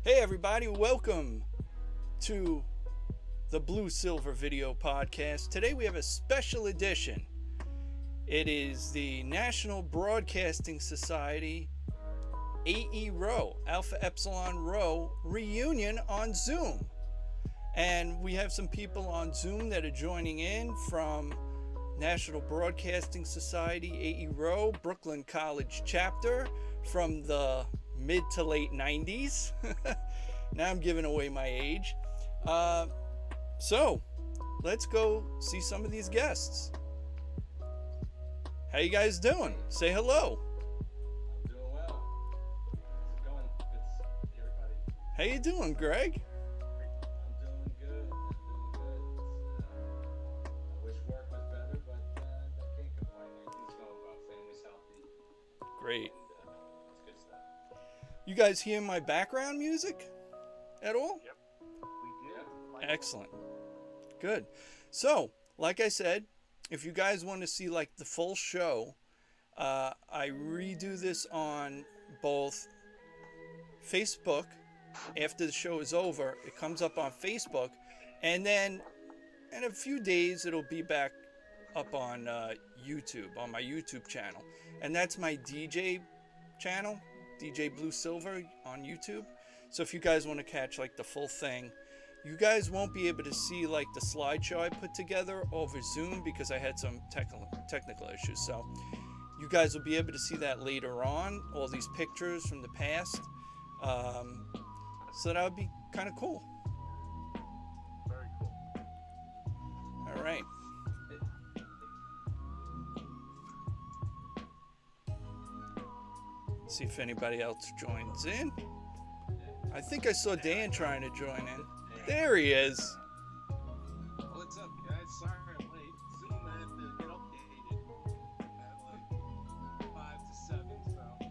Hey everybody, welcome to the Bluesilver video podcast. Today we have a special edition. It is the National Broadcasting Society AERho, Alpha Epsilon Rho reunion on Zoom. And we have some people on Zoom that are joining in from National Broadcasting Society AERho, Brooklyn College chapter from the mid to late 90s. Now I'm giving away my age. So let's go see some of these guests. How you guys doing? Say hello. I'm doing well. How's it going? Good to see everybody. How you doing, Greg? I'm doing good. I wish work was better, but I can't complain. Everything's going well. Family's healthy. Great. And it's good stuff. You guys hear my background music at all? Yep. We do. Yep. Excellent. Good. So, like I said, if you guys want to see like the full show, I redo this on both Facebook. After the show is over, it comes up on Facebook, and then in a few days it'll be back up on YouTube, on my YouTube channel. And that's my DJ channel, DJ Bluesilver on YouTube. So if you guys want to catch like the full thing, you guys won't be able to see like the slideshow I put together over Zoom because I had some technical issues. So you guys will be able to see that later on, all these pictures from the past. So that would be kind of cool. Very cool. All right. See if anybody else joins in. I think I saw Dan trying to join in. There he is. What's up, guys? Sorry I'm late. Zoom had to get updated at like 5 to 7, so he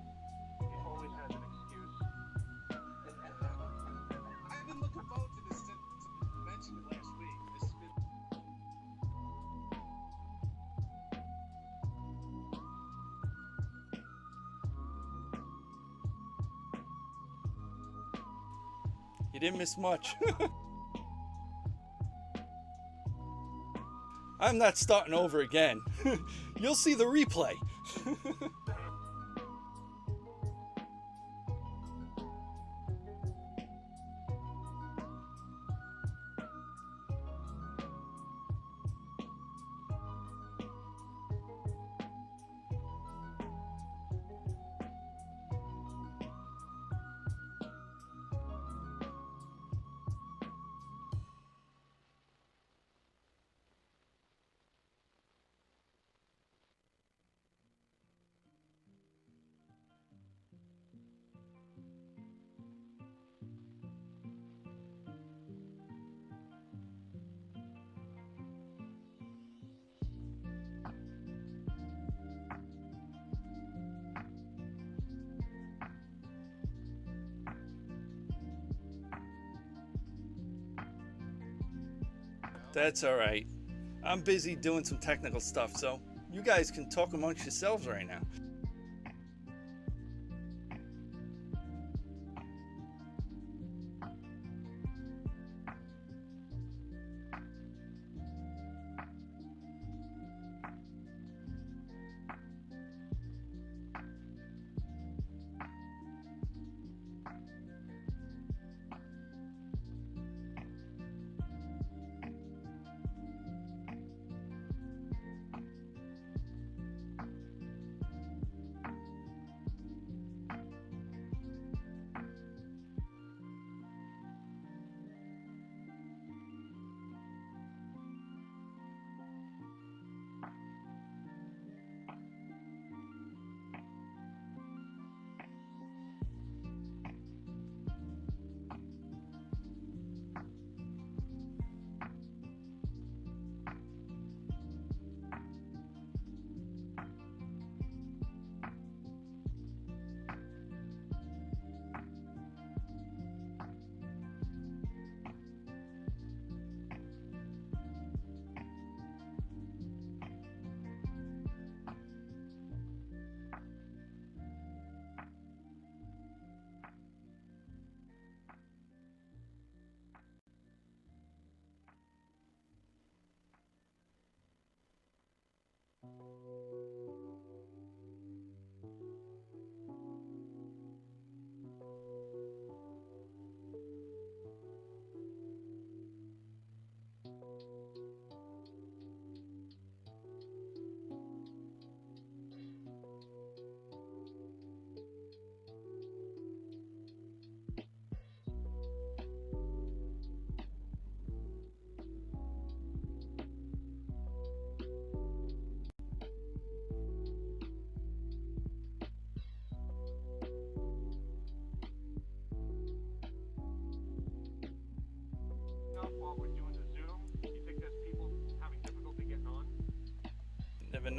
always has an excuse. I've been looking forward to this since I mentioned it last week. This has been You didn't miss much. I'm not starting over again. You'll see the replay. That's all right. I'm busy doing some technical stuff, so you guys can talk amongst yourselves right now.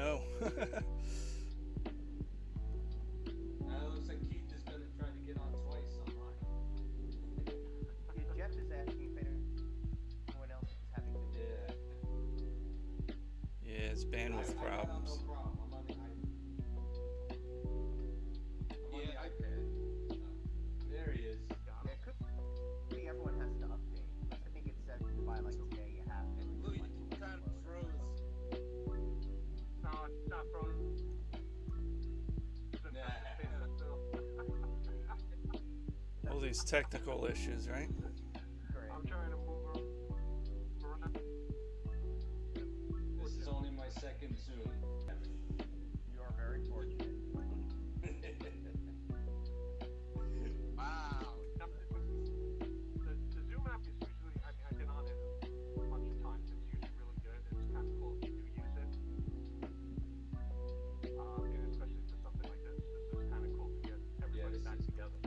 know. It looks like Keith is gonna try to get on twice online. Yeah, Jeff is asking if anyone else is having the Yeah. Yeah, it's bandwidth I got on problems. no problem. I'm on the Yeah, iPad. There he is. Yeah, it could be everyone has to update. I think it said by like today you have Louis, everyone you to kind of upload. froze. No, it's not frozen. All these technical issues, right? Great. I'm trying to move around. This is only my second Zoom. You are very fortunate. Wow. The Zoom app is usually, I mean, I've been on it a bunch of times. It's usually really good. It's kind of cool if you do use it. And especially for something like this. This is kind of cool to get everybody this back is together.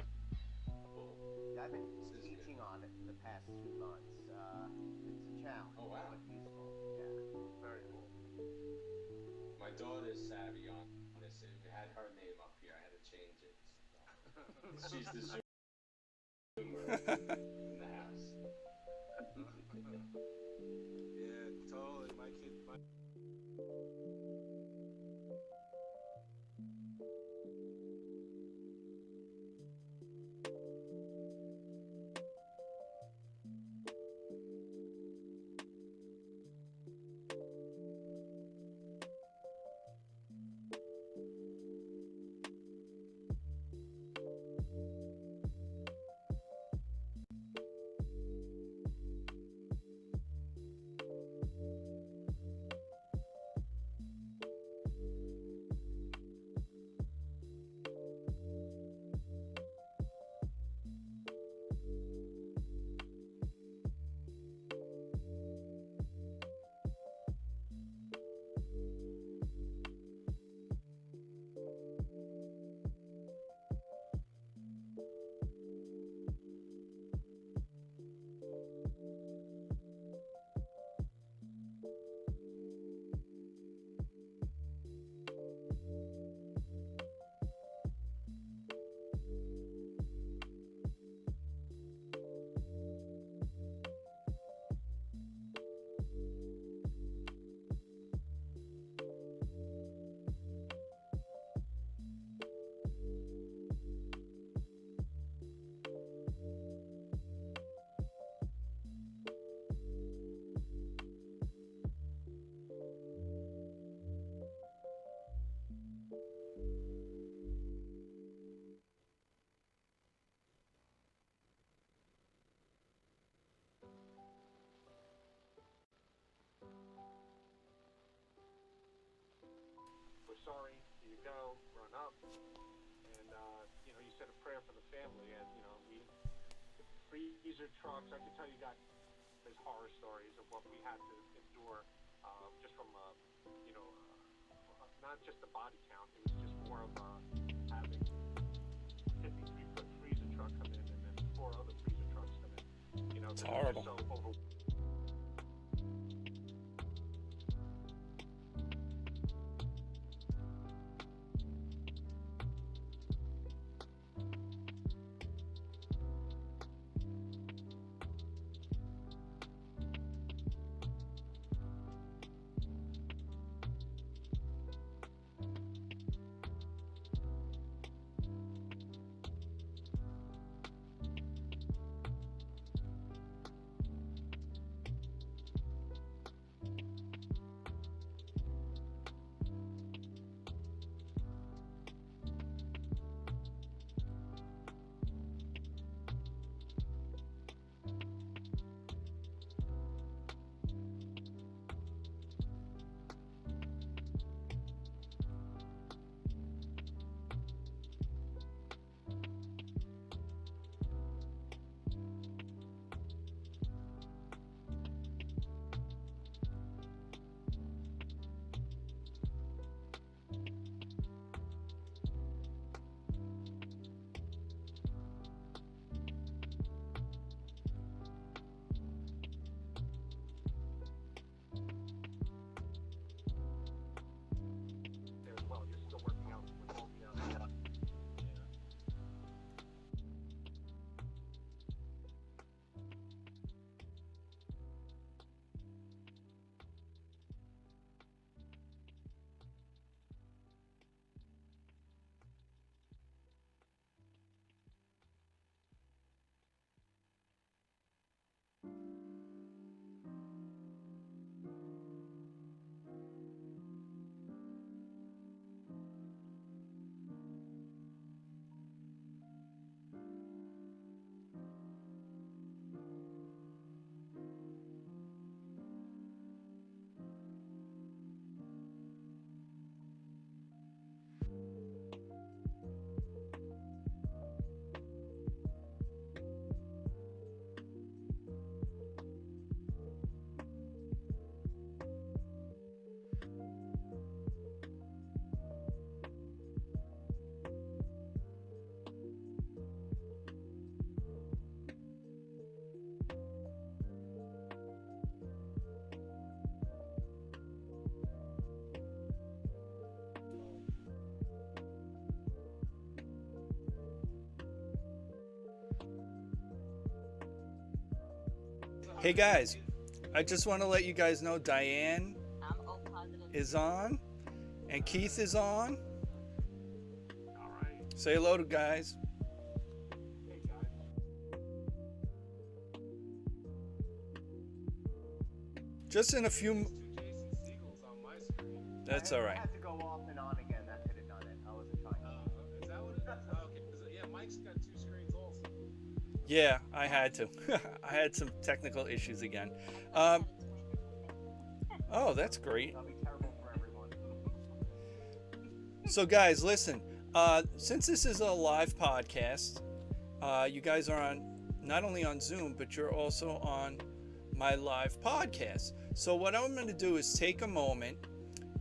Cool. Yeah, I've been This is teaching good. on it for the past 2 months. It's a challenge, Oh, wow. but useful. Yeah. Very cool. My daughter's savvy on this. It had her name up here. I had to change it. So. She's the Zoomer in the house. Yeah, totally. My kid. We're sorry. Here you go. Run up. And, you said a prayer for the family. And, freezer trucks. I can tell you guys there's horror stories of what we had to endure just from, not just the body count. It was just more of having 53-foot freezer truck come in and then 4 other freezer trucks come in. It's this was horrible. So over. Hey guys, I just want to let you guys know Diane is on and Keith is on. All right. Say hello to guys. Hey, guys. Just in a few. Two Jason Segels on my screen. That's all I right. had to go off and on again. That could have done it. I wasn't trying. Is that what it is? Oh, okay. 'Cause, yeah, Mike's got two screens also. Yeah, I had to. I had some technical issues again. Oh, that's great. That'll be terrible for everyone. So, guys, listen. Since this is a live podcast, you guys are on not only on Zoom, but you're also on my live podcast. So, what I'm going to do is take a moment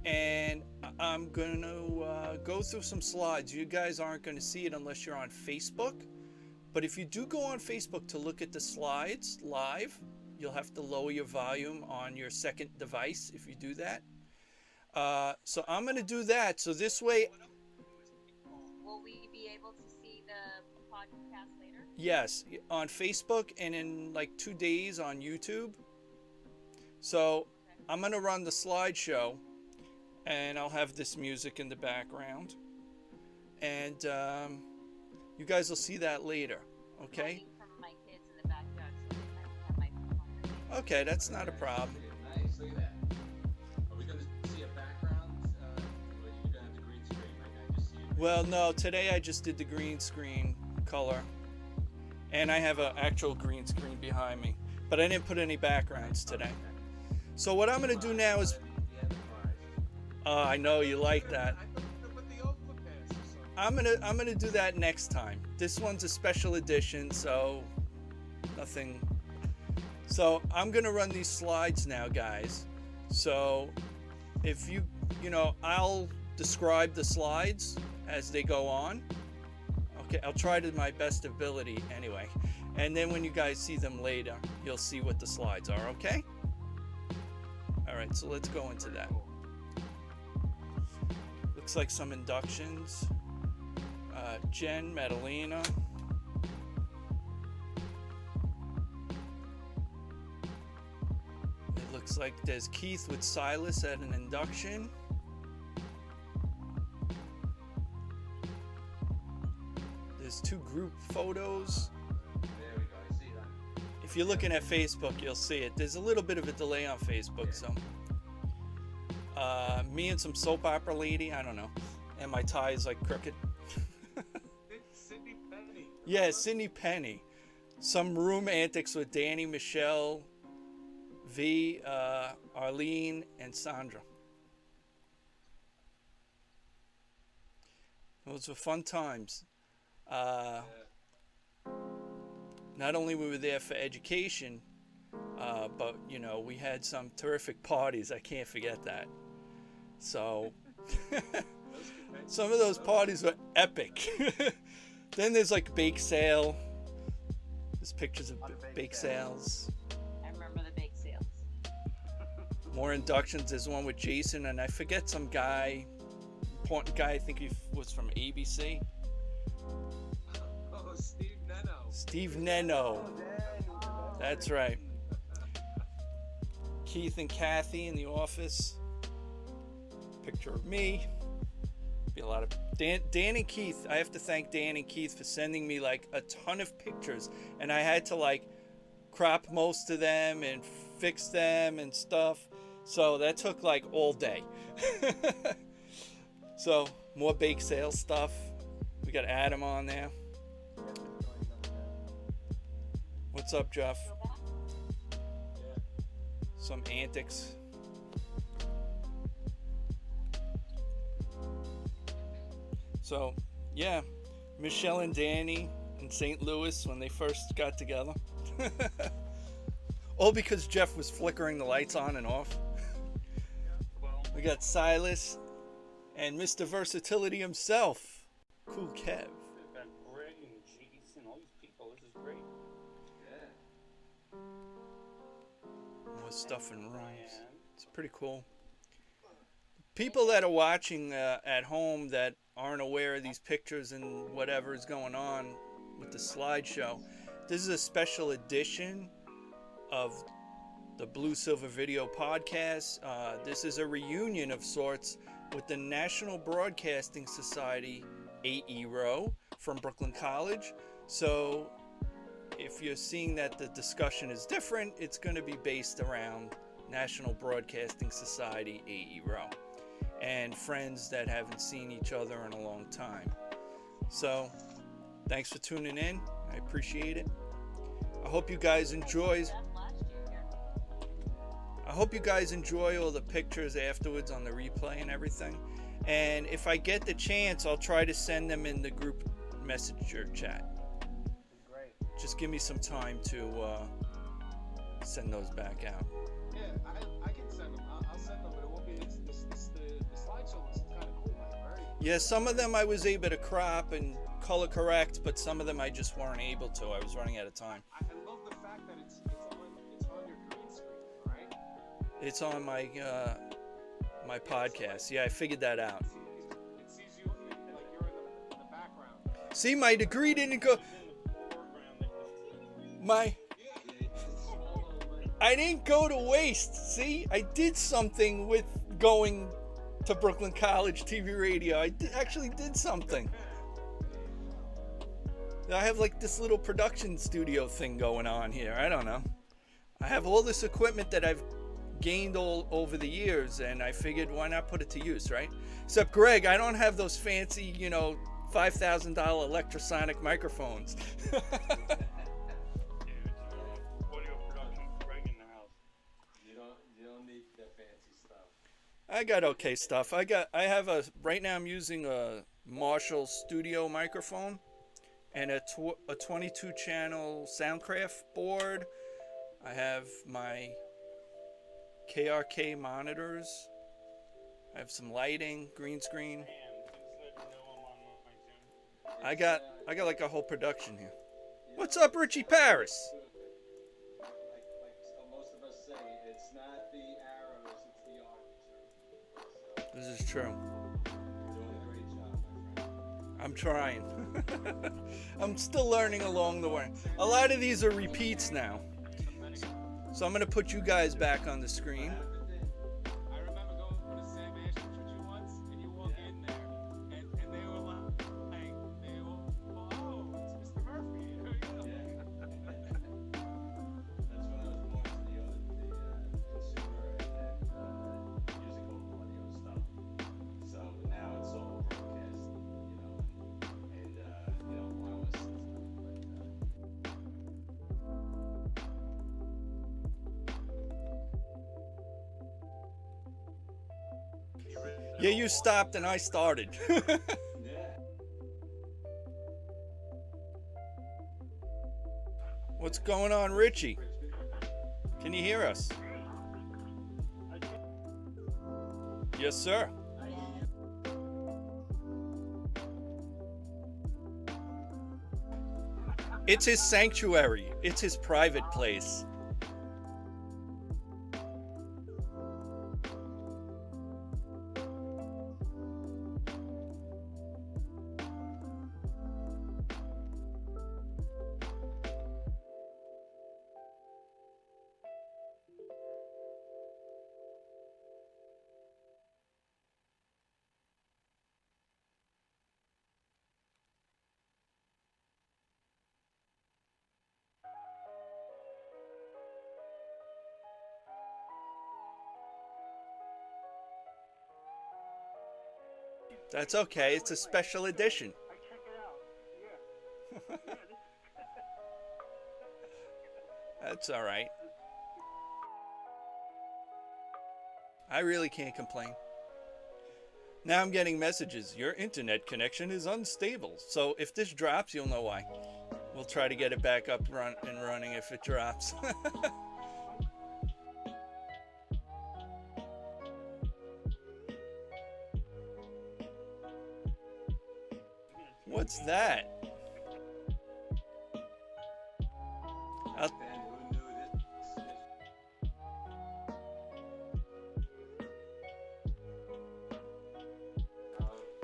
and I'm going to go through some slides. You guys aren't going to see it unless you're on Facebook. But if you do go on Facebook to look at the slides live, you'll have to lower your volume on your second device if you do that. So I'm going to do that. So this way, Will we be able to see the podcast later? yes, on Facebook and in like 2 days on YouTube. So I'm going to run the slideshow and I'll have this music in the background. And you guys will see that later. Okay? Waiting for my kids in the backyard so I don't have my phone on. Okay, that's not a problem. Nice, look at that. Are we going to see a background? Or are you going to have the green screen? Like I just see it. Well, no, today I just did the green screen color. And I have an actual green screen behind me. But I didn't put any backgrounds today. So what I'm going to do now is... The enterprise. I know you like that. I thought you put the overpass or something. I'm gonna do that next time. This one's a special edition, so nothing. So I'm gonna run these slides now, guys. So if you I'll describe the slides as they go on. Okay, I'll try to my best ability anyway. And then when you guys see them later, you'll see what the slides are, okay? All right, so let's go into that. Looks like some inductions. Jen, Madalena. It looks like there's Keith with Silas at an induction. There's two group photos. There we go. I see that. If you're looking at Facebook, you'll see it. There's a little bit of a delay on Facebook, so. Me and some soap opera lady, I don't know. And my tie is like crooked. Sydney Penny. Yeah, Sydney Penny. Some room antics with Danny, Michelle, V, Arlene, and Sandra. Those were fun times. Not only were we there for education, but we had some terrific parties. I can't forget that. So some of those parties were epic. Then there's like bake sale. There's pictures of bake sales. I remember the bake sales. More inductions. There's one with Jason and I forget some guy, important guy. I think he was from ABC. Oh, Steve Neno. Steve Neno. That's right. Keith and Kathy in the office. Picture of me. Be a lot of Dan and Keith. I have to thank Dan and Keith for sending me like a ton of pictures, and I had to like crop most of them and fix them and stuff. So that took like all day. So more bake sale stuff. We got Adam on there. What's up, Jeff? Some antics. So, yeah, Michelle and Danny in St. Louis when they first got together. All because Jeff was flickering the lights on and off. Well, We got Silas and Mr. Versatility himself, Cool Kev. they've got Greg and Jason, all these people. This is great. Yeah. More stuff in rooms. Ryan. It's pretty cool. People that are watching at home that aren't aware of these pictures and whatever is going on with the slideshow, this is a special edition of the Bluesilver Video Podcast. This is a reunion of sorts with the National Broadcasting Society, AERho, from Brooklyn College. So if you're seeing that the discussion is different, it's going to be based around National Broadcasting Society, AERho, and friends that haven't seen each other in a long time. So thanks for tuning in. I appreciate it. I hope you guys enjoy all the pictures afterwards on the replay and everything. And if I get the chance, I'll try to send them in the group messenger chat. Great. Just give me some time to send those back out. Yeah, I can send them. I'll send them, but it won't be. The slideshow is kind of cool. Like, very. Yeah, some of them I was able to crop and color correct, but some of them I just weren't able to. I was running out of time. I love the fact that it's on your green screen, right? It's on my my podcast. Yeah, I figured that out. It sees you like you're in the background. See, my degree didn't go. I didn't go to waste. See, I did something with going to Brooklyn College TV radio. Actually did something. I have like this little production studio thing going on here. I don't know. I have all this equipment that I've gained all over the years, and I figured why not put it to use, right? Except, Greg, I don't have those fancy, $5,000 electrosonic microphones. Audio production, Greg in the house. You don't need the fancy stuff. I got okay stuff. Right now I'm using a Marshall Studio microphone and a 22 channel Soundcraft board. I have my KRK monitors. I have some lighting, green screen. I got like a whole production here. What's up, Richie Paris? Like most of us say, it's not the arrows, it's the architecture. So, This is true. you're doing a great job, my friend. I'm trying. I'm still learning along the way. A lot of these are repeats now. So I'm going to put you guys back on the screen. I remember going to Sam Ashton's with you once, and you walk in there, and they were like, oh, it's Mr. Murphy. That's when I was more into the consumer and musical audio stuff. So now it's all broadcast, and wireless and stuff. Yeah, you stopped and I started. Yeah. What's going on, Richie? Can you hear us? Yes, sir. It's his sanctuary. It's his private place. That's okay. It's a special edition. I check it out. Yeah. That's all right. I really can't complain. Now I'm getting messages. Your internet connection is unstable. So if this drops, you'll know why. We'll try to get it back up and running if it drops. What's that? And who knew this?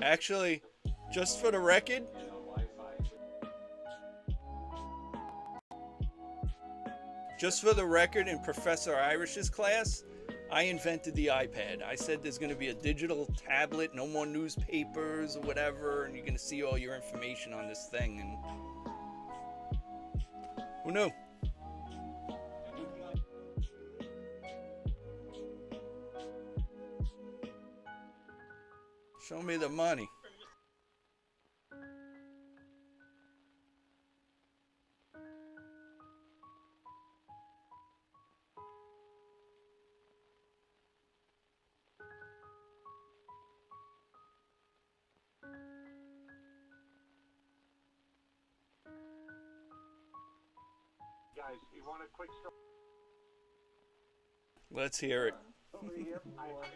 Actually, just for the record, Wi-Fi. Just for the record, in Professor Irish's class, I invented the iPad. I said there's going to be a digital tablet, no more newspapers or whatever, and you're going to see all your information on this thing. And who knew? Show me the money. Guys, you want a quick story? Let's hear it. Over here, I, boy.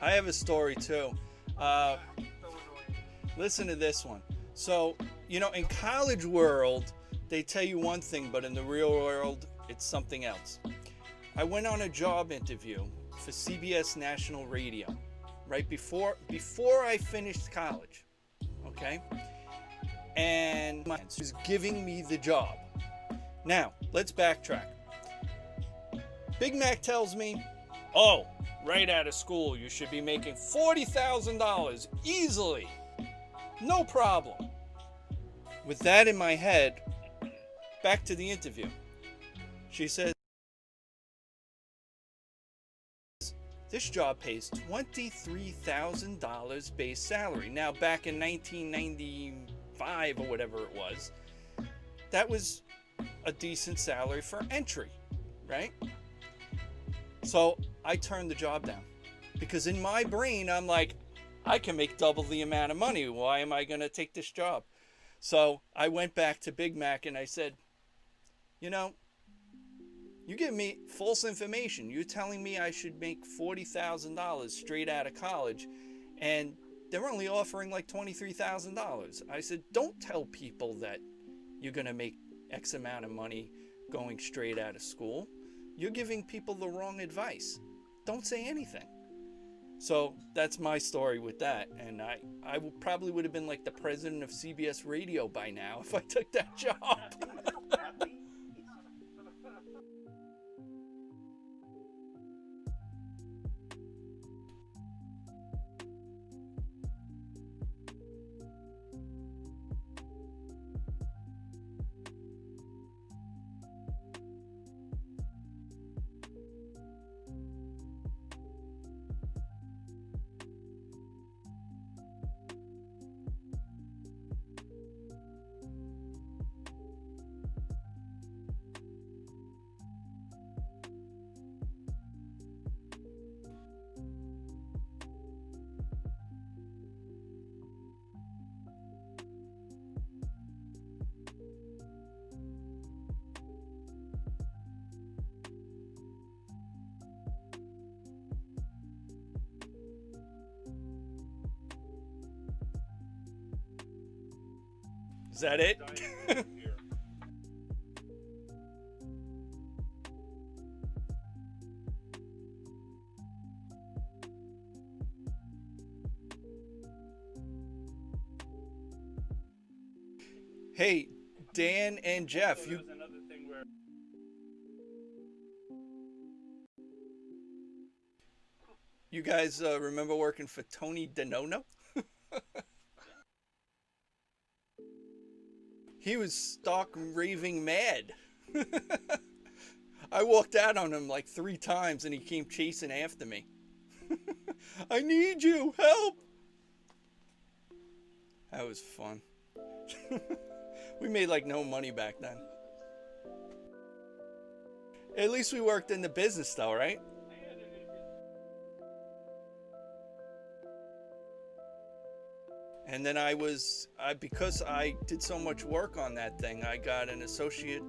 I have a story too. so annoying. Listen to this one. So, you know, in college world, they tell you one thing, but in the real world, it's something else. I went on a job interview for CBS National Radio right before I finished college. Okay? And she was giving me the job. Now, let's backtrack. Big Mac tells me, "Oh, right out of school, you should be making $40,000 easily. No problem." With that in my head, back to the interview. She says, "This job pays $23,000 base salary." Now, back in 1995 or whatever it was, that was a decent salary for entry, right? So I turned the job down because in my brain, I'm like, I can make double the amount of money. Why am I going to take this job? So I went back to Big Mac and I said, you know, you give me false information. You're telling me I should make $40,000 straight out of college, and they're only offering like $23,000. I said, don't tell people that you're going to make X amount of money going straight out of school. You're giving people the wrong advice. Don't say anything. So that's my story with that. And I probably would have been like the president of CBS Radio by now if I took that job. At least. Is that it? Dying here. Hey, Dan and Jeff, Also, you there was another thing where you guys remember working for Tony DeNono? He was stark raving mad. I walked out on him like 3 times and he came chasing after me. I need you, help! That was fun. We made like no money back then. At least we worked in the business though, right? And then because I did so much work on that thing, I got an associate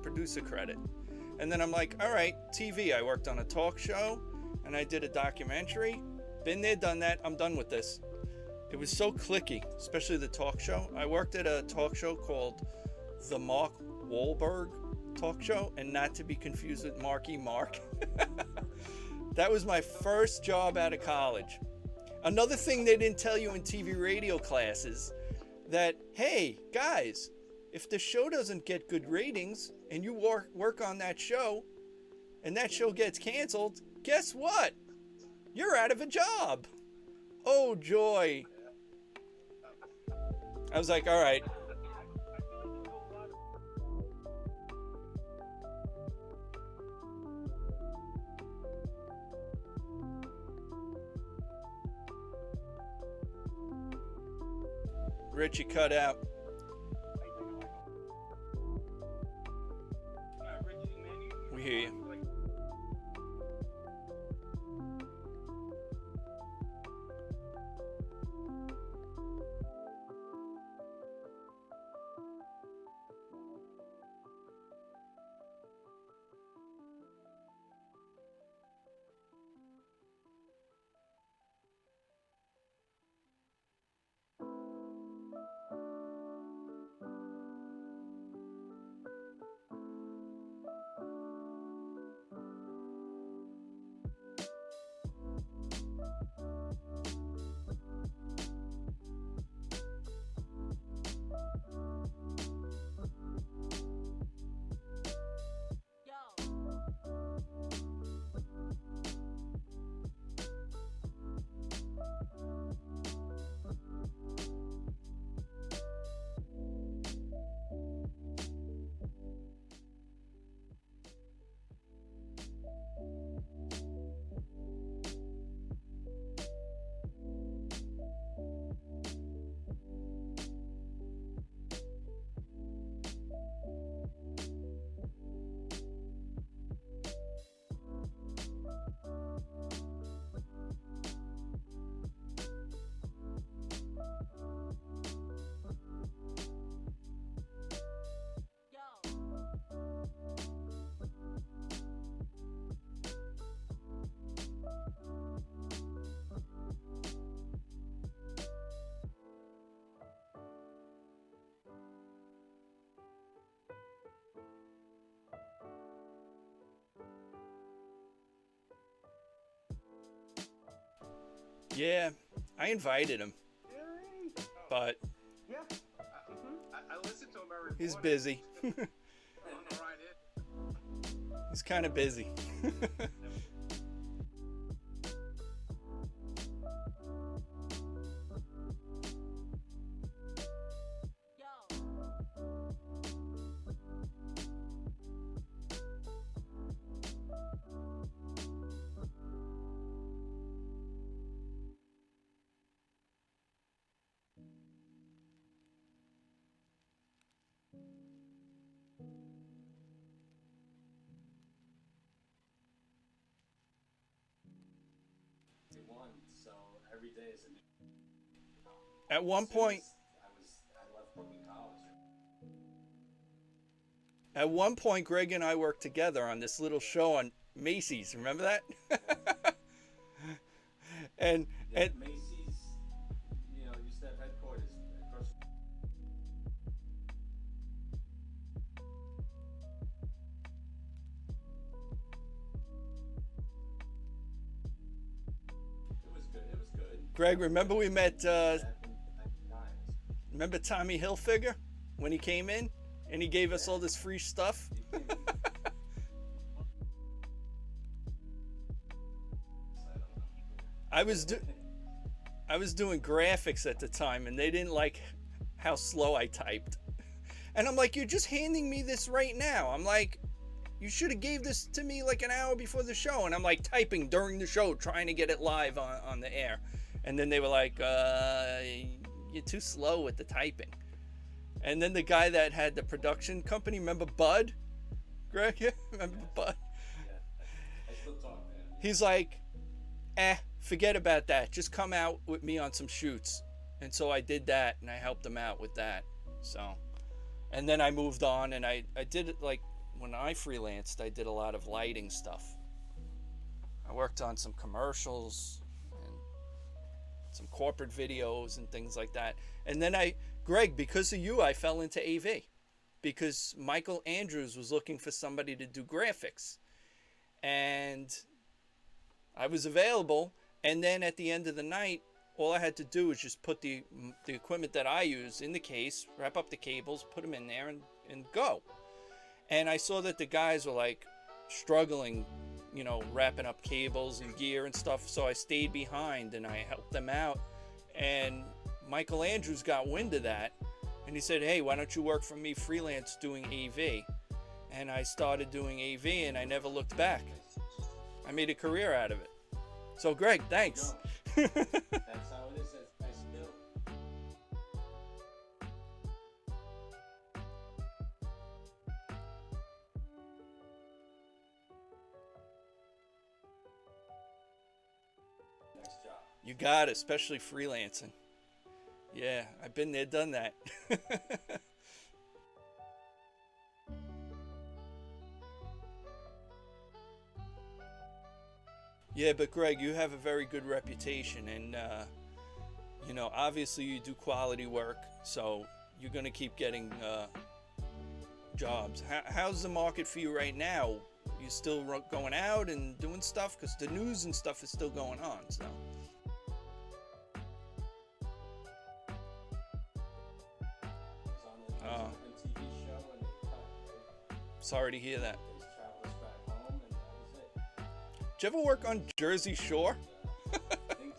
producer credit. And then I'm like, all right, TV. I worked on a talk show and I did a documentary. Been there, done that. I'm done with this. It was so clicky, especially the talk show. I worked at a talk show called the Mark Wahlberg Talk Show, and not to be confused with Marky Mark. That was my first job out of college. Another thing they didn't tell you in TV radio classes, that, hey, guys, if the show doesn't get good ratings and you work on that show and that show gets canceled, guess what? You're out of a job. Oh, joy. I was like, all right. Richie, cut out. We hear you. Yeah, I invited him, but Yeah. I listened to him every he's morning. busy. On the ride in. He's kind of busy. So every day is a new. At one point, I left Brooklyn College. At one point, Greg and I worked together on this little show on Macy's. Remember that? and Macy's, used to have headquarters across. It was good. It was good. Greg, remember we met? Nice. Remember Tommy Hilfiger when he came in and he gave us all this free stuff? I was doing graphics at the time, and they didn't like how slow I typed. And I'm like, you're just handing me this right now. I'm like, you should have gave this to me like an hour before the show. And I'm like typing during the show, trying to get it live on the air. And then they were like, you're too slow with the typing. And then the guy that had the production company, remember Bud? Greg, yeah, remember Bud? Yeah, I still talk to him. He's like, forget about that. Just come out with me on some shoots. And so I did that, and I helped him out with that. So, and then I moved on, and I did it like when I freelanced, I did a lot of lighting stuff. I worked on some commercials and some corporate videos and things like that. And then Greg, because of you, I fell into AV because Michael Andrews was looking for somebody to do graphics. And I was available. And then at the end of the night, all I had to do was just put the equipment that I use in the case, wrap up the cables, put them in there, and go. And I saw that the guys were like struggling, you know, wrapping up cables and gear and stuff. So I stayed behind and I helped them out. And Michael Andrews got wind of that. And he said, hey, why don't you work for me freelance doing AV? And I started doing AV and I never looked back. I made a career out of it. So Greg, thanks. That's how it is. I still. Next job. You got it, especially freelancing. Yeah, I've been there, done that. Yeah, but Greg, you have a very good reputation, and you know, obviously you do quality work, so you're gonna keep getting jobs. How's the market for you right now? You still going out and doing stuff? Because the news and stuff is still going on. So. It was on the TV show and they cut. Sorry to hear that. They traveled us back home and that was it. Did you ever work on Jersey Shore? Things.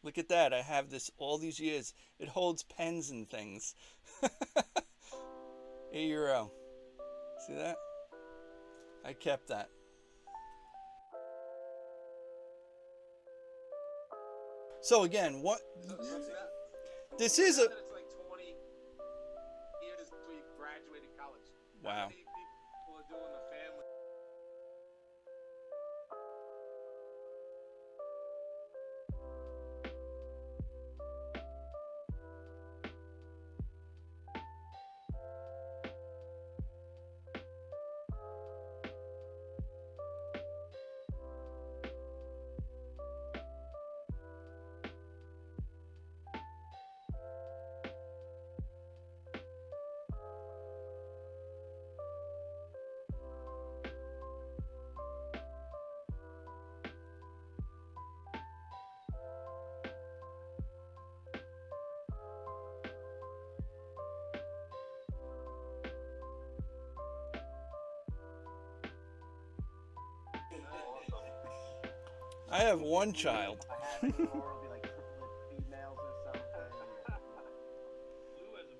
Look at that. I have this all these years. It holds pens and things. AERho. See that? I kept that. So again, what this is a It's like 20 years before you graduated college. Wow. How many people are doing the family? I have one child. I have it, or it'll be like triplet females or something. Blue as a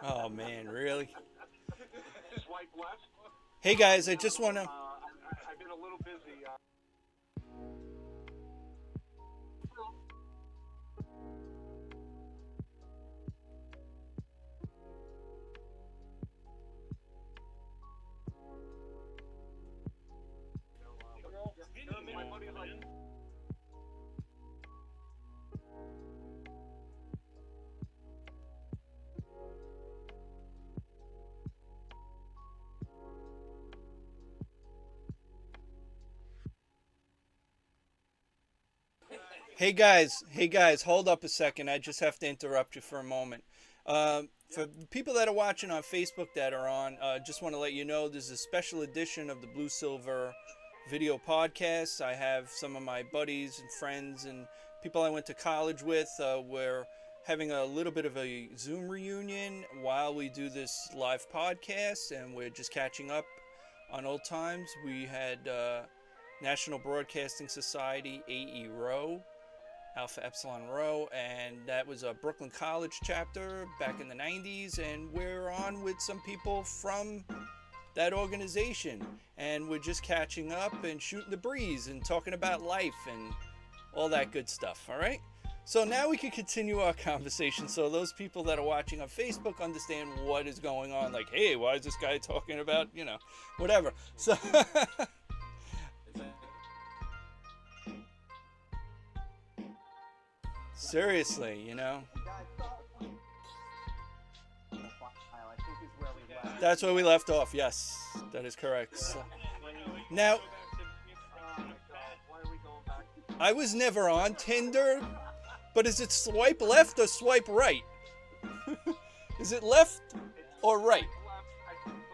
Oh man, really? Swipe left. Hey guys, I just want to. I've been a little busy. My buddy's like, Hey guys, hold up a second. I just have to interrupt you for a moment. For people that are watching on Facebook that are on, just want to let you know there's a special edition of the Blue Silver video podcast. I have some of my buddies and friends and people I went to college with. We're having a little bit of a Zoom reunion while we do this live podcast, and we're just catching up on old times. We had National Broadcasting Society, AERho, Alpha Epsilon Rho, and that was a Brooklyn College chapter back in the 90s, and we're on with some people from that organization, and we're just catching up and shooting the breeze and talking about life and all that good stuff, all right? So now we can continue our conversation so those people that are watching on Facebook understand what is going on. Like, hey, why is this guy talking about, whatever. So seriously, I think is where we left. that's where we left off. Yes, that is correct. So, now, oh my god, why are we going back? I was never on Tinder, but is it swipe left or swipe right? Is it left or right? Left, I believe.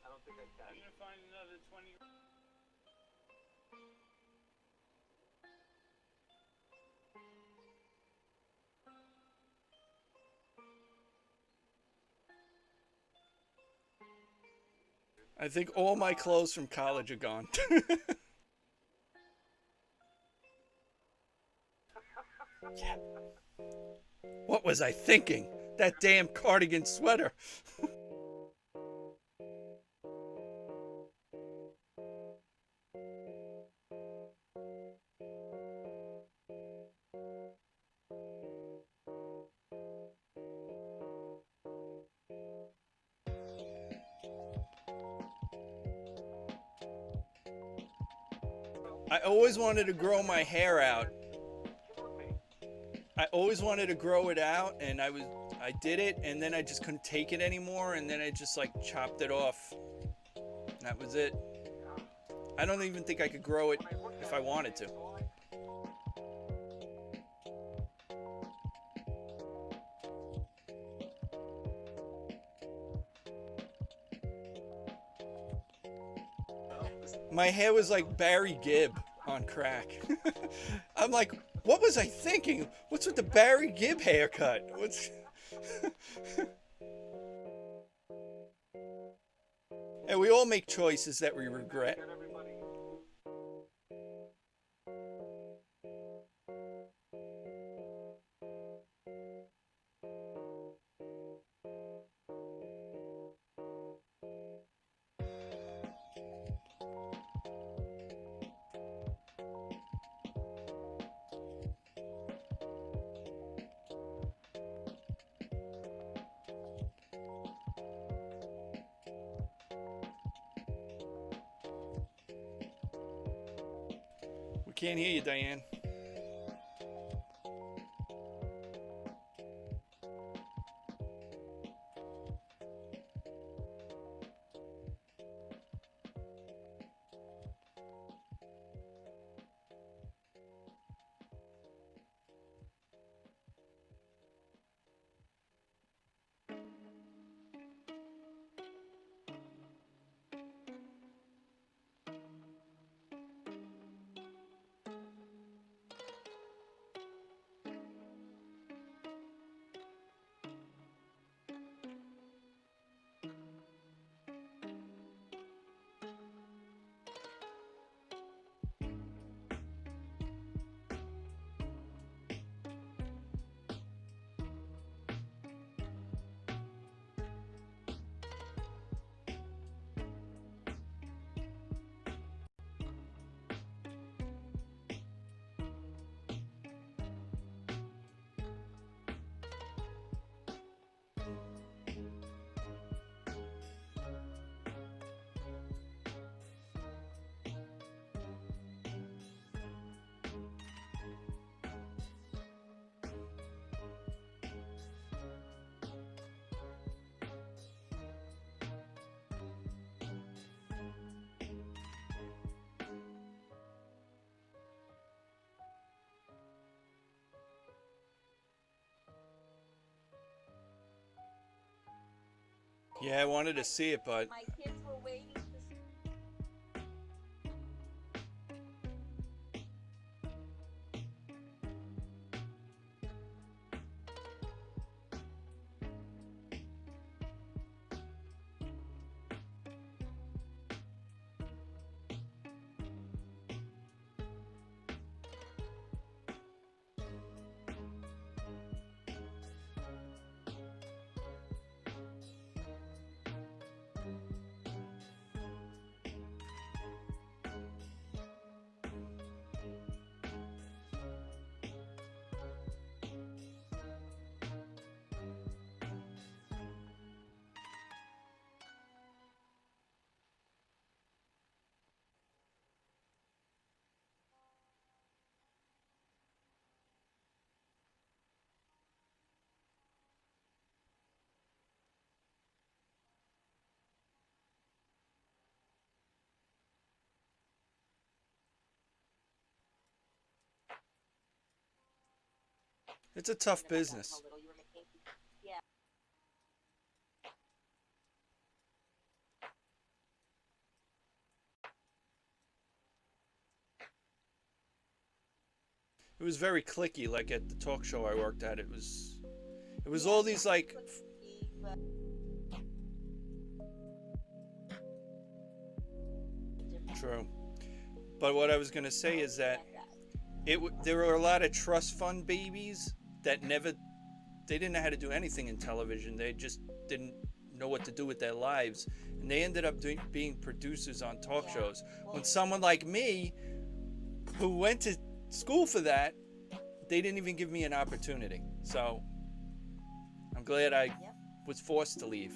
I don't think I can. You're gonna find another 20. I think all my clothes from college are gone. Yeah. What was I thinking? That damn cardigan sweater. I always wanted to grow my hair out. I always wanted to grow it out, and I did it, and then I just couldn't take it anymore, and then I just like chopped it off. And that was it. I don't even think I could grow it if I wanted to. My hair was like Barry Gibb on crack. I'm like, what was I thinking? What's with the Barry Gibb haircut? What's And we all make choices that we regret. Get everybody. We can't hear you, Diane. Yeah, I wanted to see it, but My kids were waiting to it's a tough about that, how business. little you were making. Yeah. It was very clicky, like at the talk show I worked at. It was Yeah, all these like clicky, but different. true. But what I was gonna say is I that get that. there were a lot of trust fund babies that never they didn't know how to do anything in television. They just didn't know what to do with their lives, and they ended up being producers on talk Yeah. shows. Well, When someone like me, who went to school for that, they didn't even give me an opportunity. So I'm glad I yep. was forced to leave.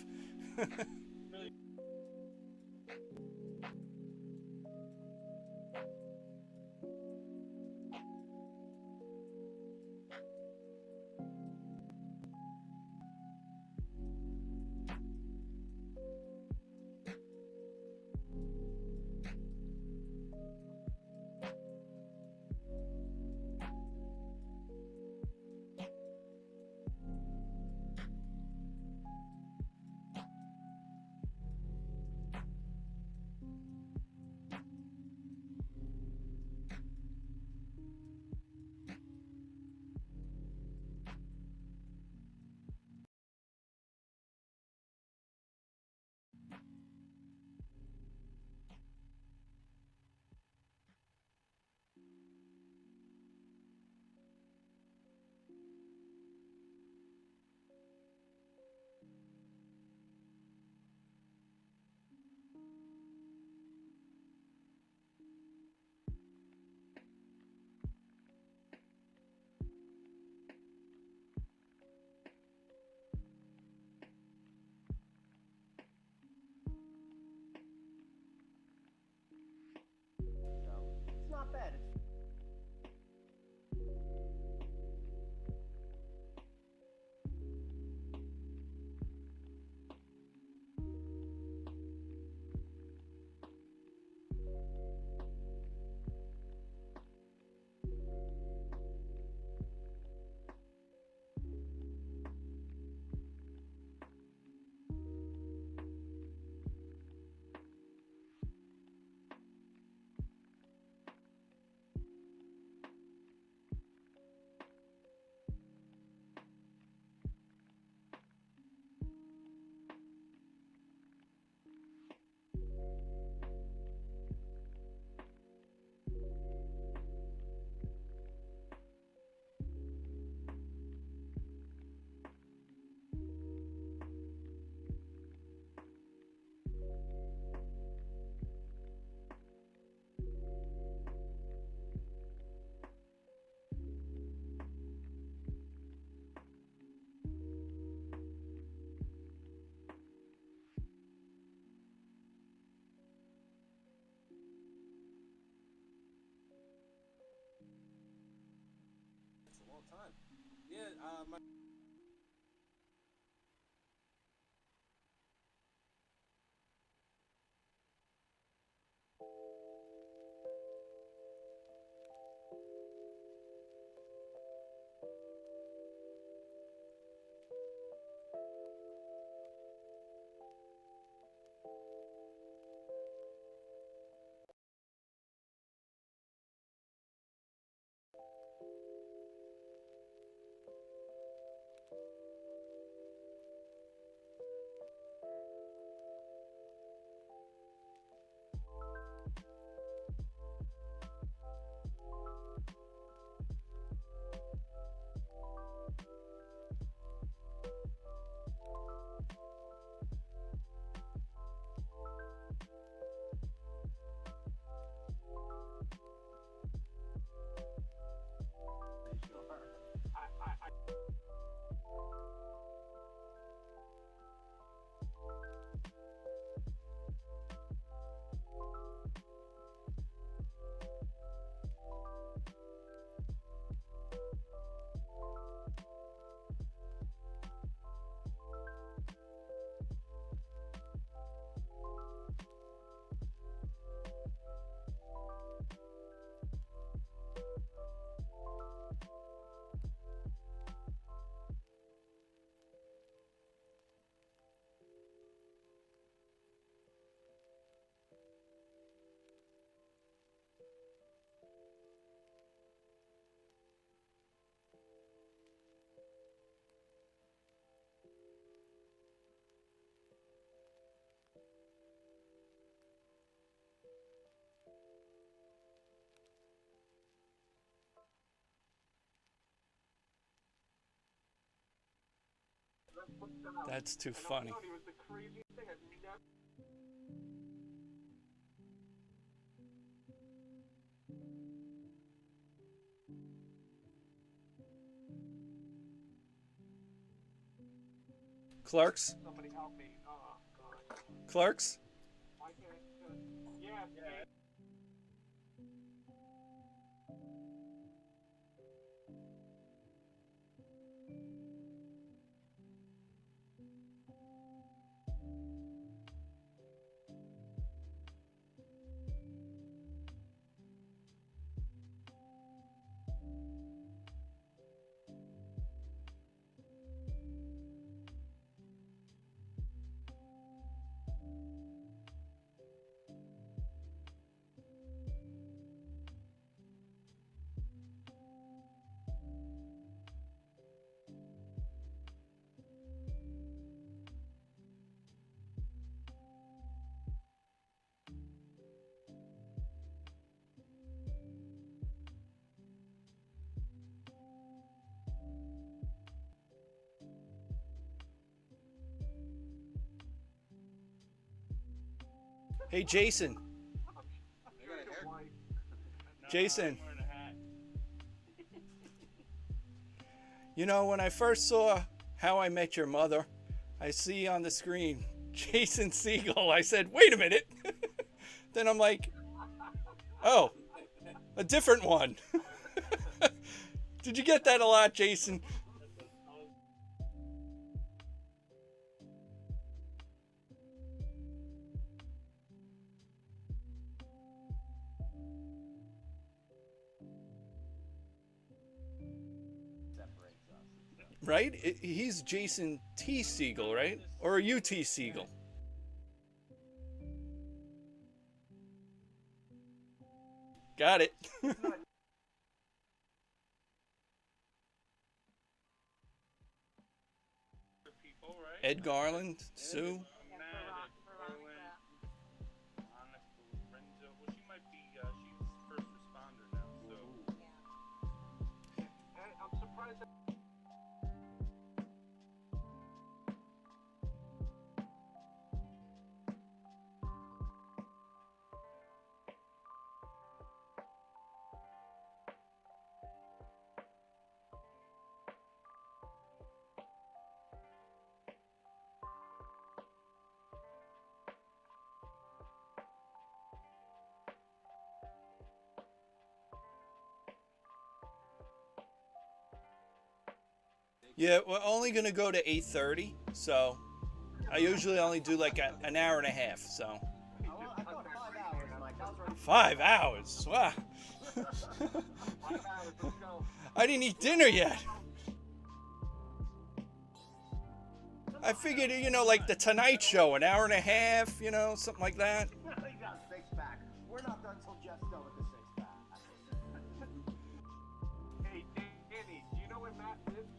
So it's not bad. It's It's a long time. Yeah, my That's too funny. It was the craziest thing I've never. Clerks? Somebody help me. Oh God. Clerks? Why can't yeah. Hey, Jason. I got a haircut. No, Jason. I'm wearing a hat. You know, when I first saw How I Met Your Mother, I see on the screen Jason Segel. I said, wait a minute. Then I'm like, oh, a different one. Did you get that a lot, Jason? Separates us. Right? He's Jason T. Segel, right? Or are you T. Segel? Got it. People, right? Ed Garland, Sue. Yeah, Veronica. Monica Lorenzo. Well, she might be. She's first responder now, so. Yeah. I'm surprised. Yeah, we're only gonna go to 8:30, so I usually only do like an hour and a half. So Oh, well, I thought 5 hours, Mike. I was ready. 5 hours. Wow. 5 hours. Let's go. I didn't eat dinner yet. I figured, you know, like the Tonight Show, an hour and a half, you know, something like that. He got a six pack. We're not done till Jeff's done with the six pack. Hey, Danny, do you know where Matt lives?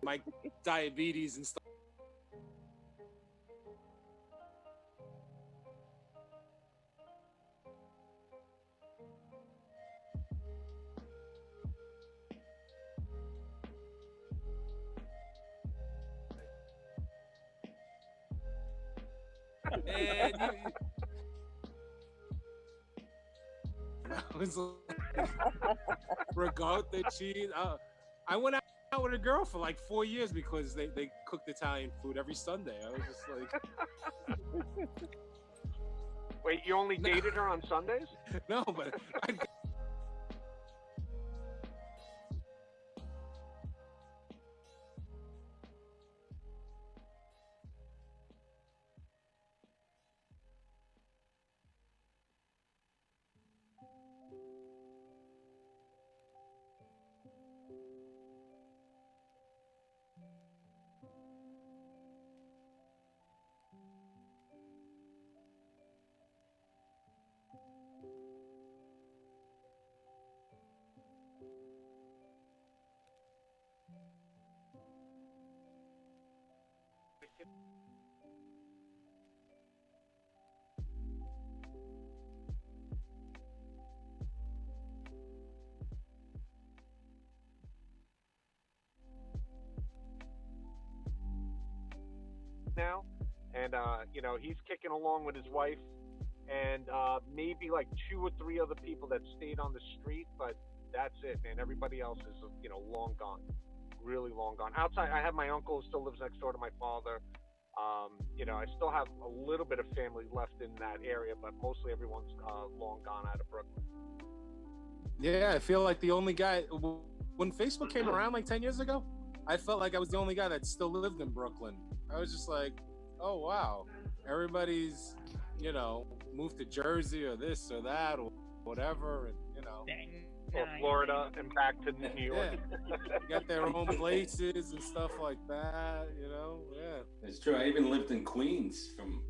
my diabetes and stuff. And I was like, regard the cheese. I went out with a girl for like 4 years because they cooked Italian food every Sunday. I was just like, Wait, you only dated her on Sundays? no, but now, and he's kicking along with his wife, and maybe like 2 or 3 other people that stayed on the street, but that's it, man. Everybody else is long gone, really long gone. Outside, I have my uncle who still lives next door to my father. I still have a little bit of family left in that area, but mostly everyone's long gone out of Brooklyn. yeah, I feel like the only guy when Facebook came around like 10 years ago. I felt like I was the only guy that still lived in Brooklyn. I was just like, oh wow, everybody's moved to Jersey or this or that or whatever, and Or Florida and back to New York. Yeah. Got their own places and stuff like that, yeah. It's true. I even lived in Queens from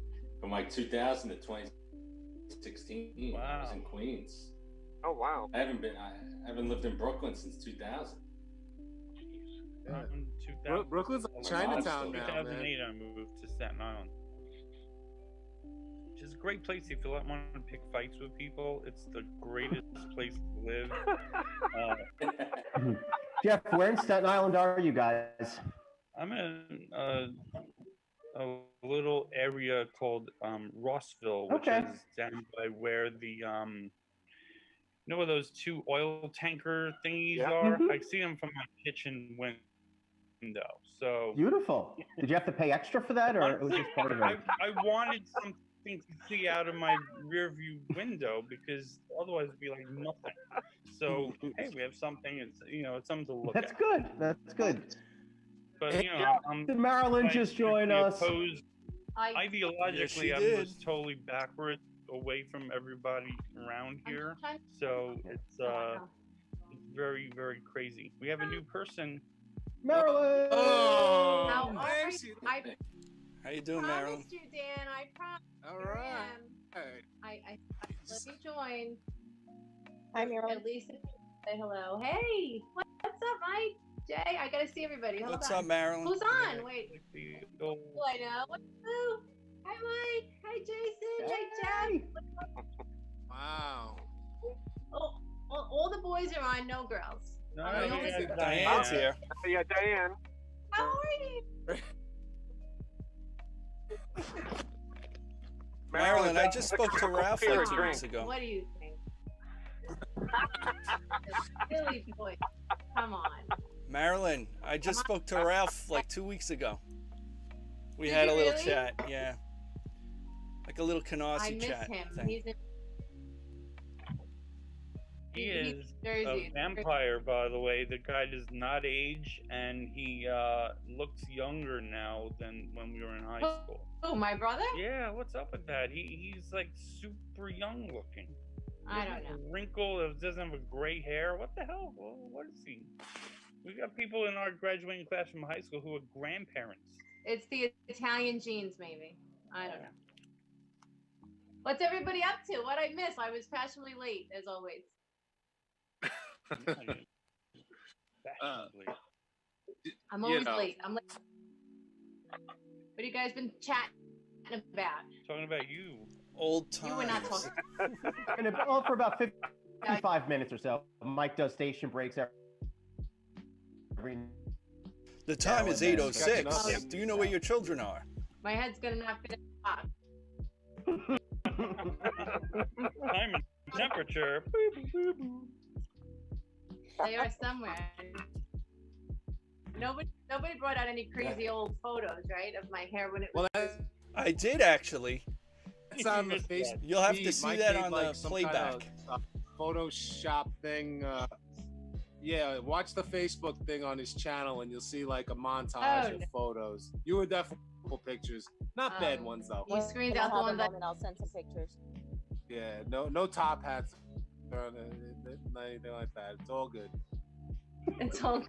like 2000 to 2016. Wow. I was in Queens. Oh wow. I haven't lived in Brooklyn since 2000. Yeah. Brooklyn's like Chinatown now, 2008, man. I moved to Staten Island, which is a great place if you want to pick fights with people. It's the greatest place to live. Jeff, where in Staten Island are you guys? I'm in a little area called Rossville, which Okay. is down by where the where those 2 oil tanker thingies are. Mhm. I see them from my kitchen window. So Beautiful. Did you have to pay extra for that, or it was just part of it? I wanted something to see out of my rear view window because otherwise it'd be like nothing. So hey, we have something. It's something to look That's at. good. That's good. But Did Marilyn just join us? Ideologically, Yes, she I did. was totally backwards, away from everybody around here. So it's very, very crazy. We have a new person. Marilyn! Oh, How are nice. you? How you doing, Marilyn? Promised you, Dan. I promised. All Here right. I let me join. Hi, Marilyn. At least say hello. Hey, what's up, Mike? Jay, I gotta see everybody. Hold What's on. up, Marilyn? Who's on? Wait. Oh, I know. Woo. Hi, Mike. Hi, Jason. Hi, Jeff. Wow. Oh, all the boys are on. No girls. no, I'm the only yeah, girl. Diane's here. Yeah, Diane. How are you? Marilyn, I just spoke to Ralph Here, like 2 drink. weeks ago. What do you think? Silly boy. Come on. Marilyn, I just spoke to Ralph like 2 weeks ago. We Did had you a little really? chat, yeah. Like a little I Canarsie miss chat him. thing. He's in he he's is Jersey. a vampire, by the way. The guy does not age, and he looks younger now than when we were in high school. Oh, my brother? Yeah, what's up with that? He's like super young looking. I don't Doesn't have know. a wrinkle, doesn't have a gray hair. What the hell? What is he? We got people in our graduating class from high school who are grandparents. It's the Italian genes, maybe. I don't know. What's everybody up to? What I miss? I was fashionably late, as always. Fashionably. I'm You always know. late. I'm late. What have you guys been chatting about? Talking about you. Old times. You were not talking. Well, for about 55 minutes or so. Mike does station breaks every. The time now is and then. 8:06. Oh, Do you know where your children are? My head's gonna not fit in the box. Time and temperature. They are somewhere. Nobody brought out any crazy old photos, right, of my hair when it was. Well, I did actually. that's on the Facebook. You'll have to feed. see Mike that made, on like, the some playback. kind of, Photoshop thing. Yeah, watch the Facebook thing on his channel, and you'll see like a montage of photos. You were definitely pictures, not bad ones though. You screened When I out the have a one that. moment, I'll send some pictures. Yeah, no top hats or anything like that. It's all good. It's all.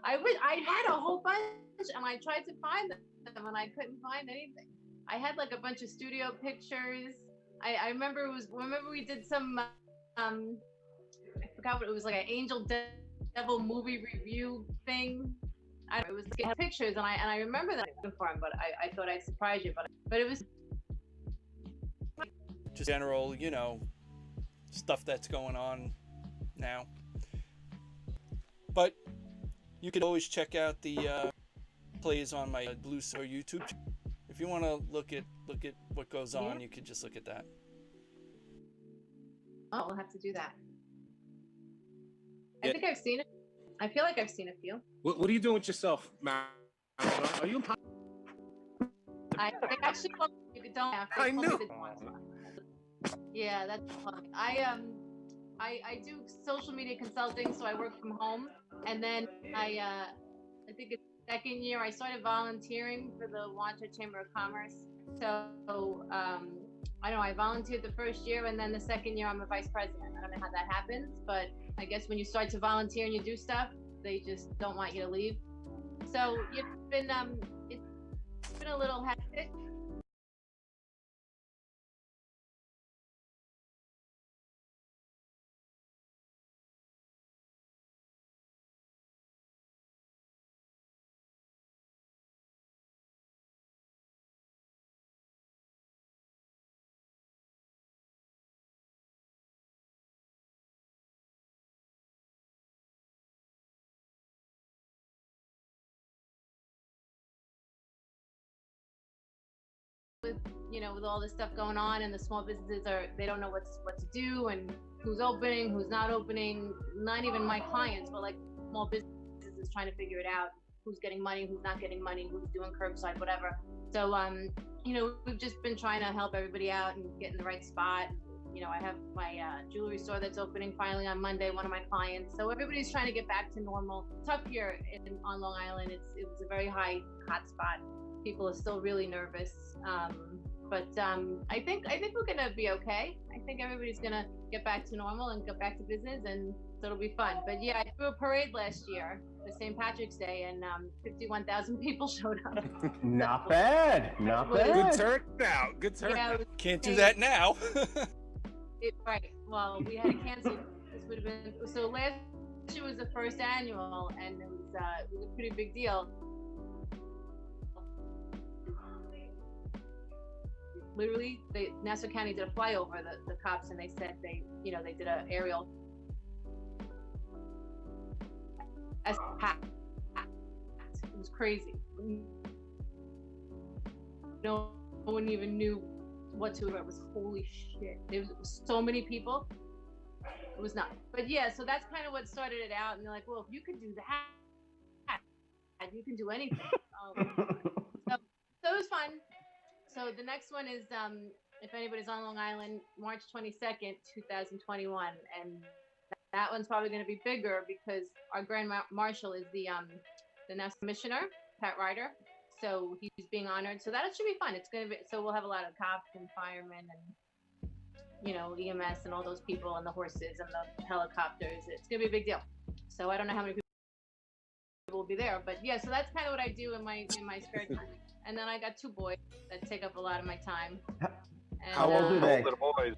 I had a whole bunch, and I tried to find them, and I couldn't find anything. I had like a bunch of studio pictures. I remember we did some I forgot what it was, like an Angel Devil movie review thing. It was like, it had pictures, and I remember that for him, but I thought I'd surprise you, but it was Just general, stuff that's going on now. But you could always check out the plays on my Bluesilver YouTube channel. If you want to look at what goes on, you could just look at that. Oh, we'll have to do that. Yeah. I think I've seen it. I feel like I've seen a few. What are you doing with yourself, man? Are you? I actually you don't have to. I knew. Yeah, that's funny. I do social media consulting, so I work from home, and then I think it's the second year I started volunteering for the Wanchester Chamber of Commerce. So I know I volunteered the first year, and then the second year I'm a vice president. I don't know how that happens, but I guess when you start to volunteer and you do stuff, they just don't want you to leave. So it's been a little hectic. With all this stuff going on, and the small businesses they don't know what to do, and who's opening, who's not opening. Not even my clients, but like small businesses trying to figure it out. Who's getting money, who's not getting money, who's doing curbside, whatever. So we've just been trying to help everybody out and get in the right spot. I have my jewelry store that's opening finally on Monday, one of my clients. So everybody's trying to get back to normal. Tough here on Long Island. It was a very hot spot. People are still really nervous. But I think we're gonna be okay. I think everybody's gonna get back to normal and get back to business, and so it'll be fun. But yeah, I threw a parade last year for St. Patrick's Day, and 51,000 people showed up. Not bad. Not bad. Good turnout. Good turnout. Yeah, Can't do that now. Right. Well, we had to cancel. This would have been so. Last year was the first annual, and it was a pretty big deal. Literally, Nassau County did a flyover, the cops, and they said they did an aerial. It was crazy. No one even knew what to do. It was holy shit. There was so many people. It was nuts. But yeah, so that's kind of what started it out. And they're like, well, if you could do that, you can do anything. So it was fun. So the next one is, if anybody's on Long Island, March 22nd, 2021. And that one's probably going to be bigger because our Grand Marshal is the National Commissioner, Pat Ryder. So he's being honored. So that should be fun. It's going to be, so we'll have a lot of cops and firemen and, EMS and all those people and the horses and the helicopters. It's going to be a big deal. So I don't know how many people will be there, but yeah, so that's kind of what I do in my spare time. And then I got two boys that take up a lot of my time. And, How old are they? Little boys.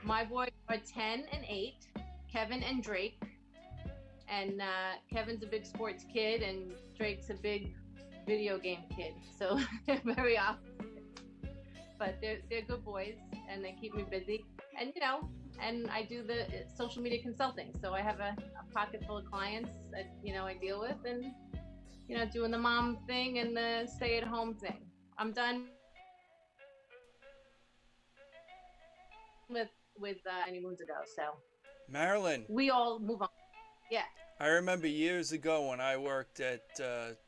My boys are 10 and 8, Kevin and Drake. and Kevin's a big sports kid, and Drake's a big video game kid. So they're very opposite. But they're good boys, and they keep me busy. And and I do the social media consulting. So I have a pocket full of clients that I deal with, and doing the mom thing and the stay-at-home thing. I'm done with many moons ago. So Marilyn, we all move on. Yeah. I remember years ago when I worked at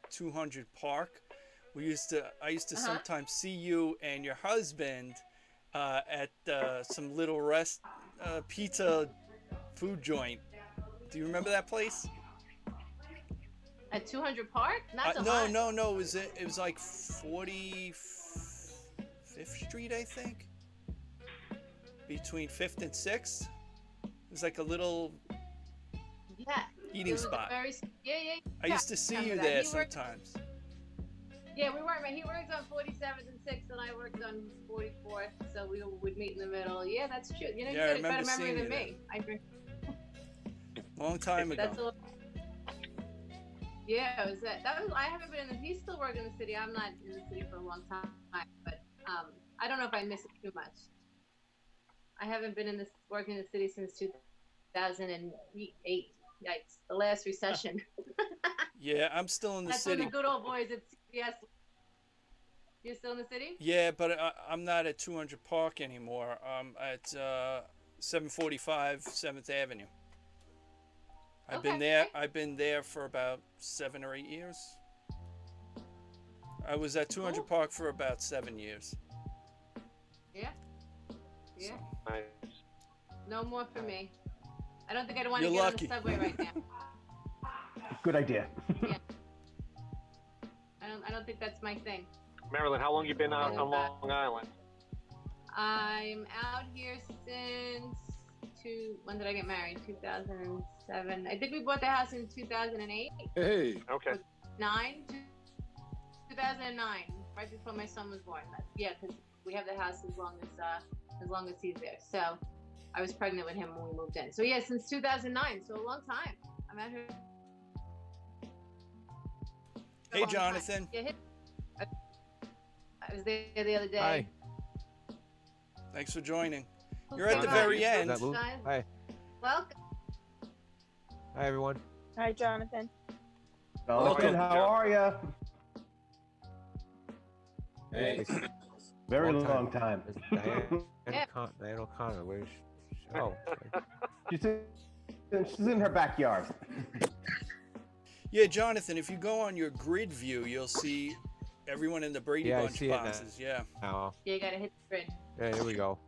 200 Park. I used to sometimes see you and your husband at some little pizza food joint. Do you remember that place? At 200 Park? Not so no, much. no. It was like 45th Street, I think. Between 5th and 6th. It was like a little eating spot. Yeah. I used to see you there sometimes. Yeah, we weren't. He worked on 47th and 6th, and I worked on 44th, so we would meet in the middle. Yeah, that's true. You got a better memory than me. I drink. Long time ago. That's a little... Yeah, it was that. I haven't been in the. He's still working in the city. I'm not in the city for a long time, but I don't know if I miss it too much. I haven't been working in the city since 2008. Yikes! The last recession. Yeah, I'm still in the That's city. That's when the good old boys at CBS. You're still in the city? Yeah, but I'm not at 200 Park anymore. I'm at 745 7th Avenue. I've been there for about 7 or 8 years. I was at 200 Park for about 7 years. Yeah. Yeah. So. Nice. No more for me. I don't think I'd want to You're get lucky. on the subway right now. Good idea. Yeah. I don't think that's my thing. Marilyn, how long you been out on Long Island? I'm out here since when did I get married? 2007. I think we bought the house in 2008. Hey. Okay. 2009, right before my son was born. Yeah, because we have the house as long as he's there. So I was pregnant with him when we moved in. So yeah, since 2009. So a long time. I'm out here. Hey, Jonathan. Yeah, I was there the other day. Hi. Thanks for joining. You're at the very end. Hi. Welcome. Hi, everyone. Hi, Jonathan. Jonathan, how are you? Hey. Very long time. Diane O'Connor, where's she? Oh. She's in her backyard. Yeah, Jonathan, if you go on your grid view, you'll see everyone in the Brady I Bunch see it now. boxes. Yeah. Oh. Yeah, you gotta hit the grid. Yeah, here we go.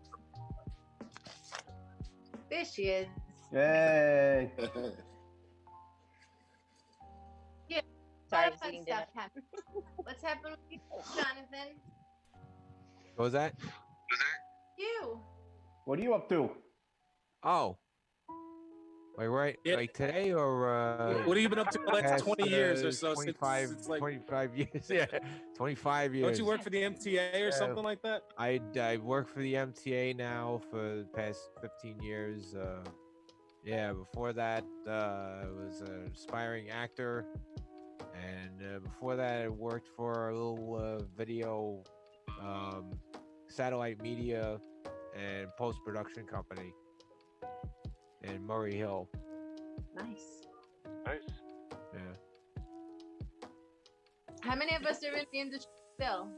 There she is. Yay. Yeah. Sorry, All I was fun eating stuff happened. What's happened with you, Jonathan? What was that? You. What are you up to? Oh. Like like today or what have you been up to the last past, 20 years or so? 25, since like, 25 years. Yeah, 25 years. Don't you work for the MTA or something like that? I work for the MTA now for the past 15 years. Yeah, before that, I was an aspiring actor. And before that, I worked for a little video satellite media and post-production company in Murray Hill. Nice. Nice. Yeah. How many of us are in the industry still?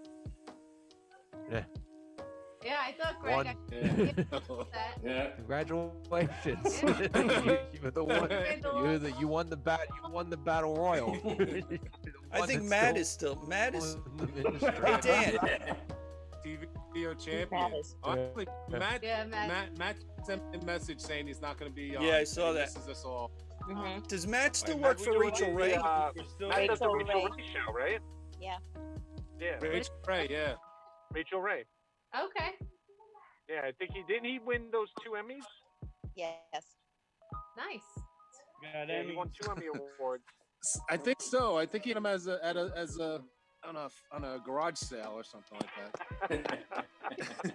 Yeah. Yeah, I thought Greg. One. That. Yeah. Congratulations. Yeah. You're the one. You won the battle royal. I think Matt is still. Matt is. Hey, Dan. TV video champion. Honestly, Matt sent me a message saying he's not going to be on. Yeah, I saw that. This is us all. Mm-hmm. Does Matt still work for Rachel Ray? Matt does the Rachel Ray show, right? Yeah. Yeah. Rachel Ray, yeah. Rachel Ray. Okay. Yeah, I think he win those 2 Emmys? Yes. Nice. Yeah, he won 2 Emmy awards. I think so. I think he had him as a on a garage sale or something like that.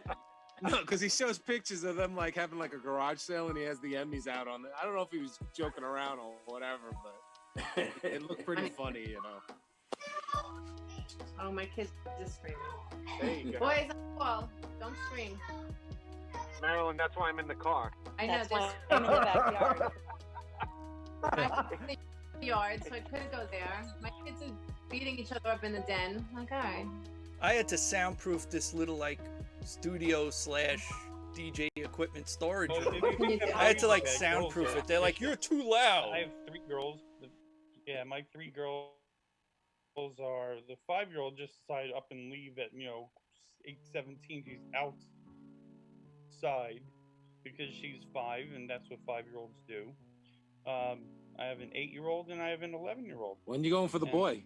No, because he shows pictures of them like having like a garage sale, and he has the Emmys out on it. I don't know if he was joking around or whatever, but it looked pretty funny, you know. Oh, my kids just screaming. There you go. Boys on the wall, don't scream. Marilyn, that's why I'm in the car. I know That's why this. I'm in the backyard. I the yard, so I couldn't go there. My kids are beating each other up in the den. Like, all right. I had to soundproof this little like studio / DJ equipment storage Well, room. if you think I had to like about soundproof girls it. They're like, "You're too loud." I have 3 girls. Yeah, my 3 girls are the 5-year-old just decided up and leave at 8:17. She's outside because she's 5, and that's what 5-year-olds do. I have an 8-year-old and I have an 11-year-old. When you going for the boy?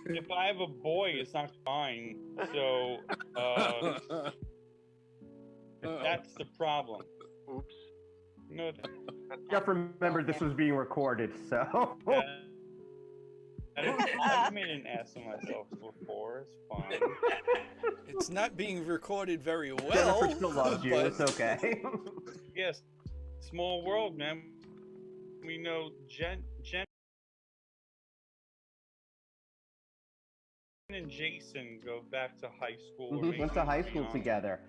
If I have a boy, it's not mine. So that's the problem. Oops. No, Jeff remembered this was being recorded, so. I've made an ass of myself before. It's fine. It's not being recorded very well. Jennifer still loves you. but- It's okay. Yes, small world, man. We know Jen and Jason go back to high school. or Went to maybe high school beyond. together.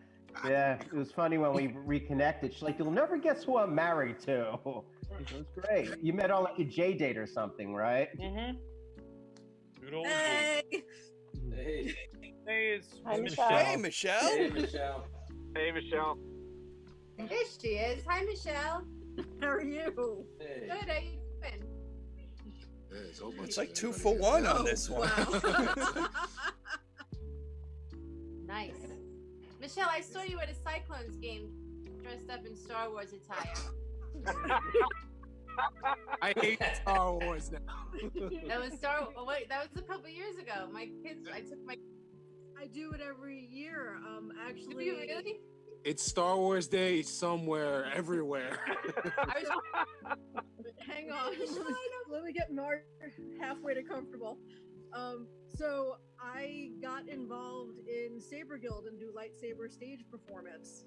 Yeah, it was funny when we reconnected. She's like, "You'll never guess who I'm married to." It was great. You met on like a J date or something, right? Mm-hmm. Good old Hey. Hey, Hey, it's Hi, Michelle. Hey, Michelle. hey, Michelle. Hey, Michelle. There she is. Hi, Michelle. How are you? Hey. Good. How you doing? It's like 2 for 1 on this one. Wow. Nice. Michelle, I saw you at a Cyclones game dressed up in Star Wars attire. I hate Star Wars now. That was wait, that was a couple years ago. My kids, I took my. I do it every year. Did Actually, you really? It's Star Wars Day somewhere, everywhere. I was hang on. Let me get Mark halfway to comfortable. So I got involved in Saber Guild and do lightsaber stage performance.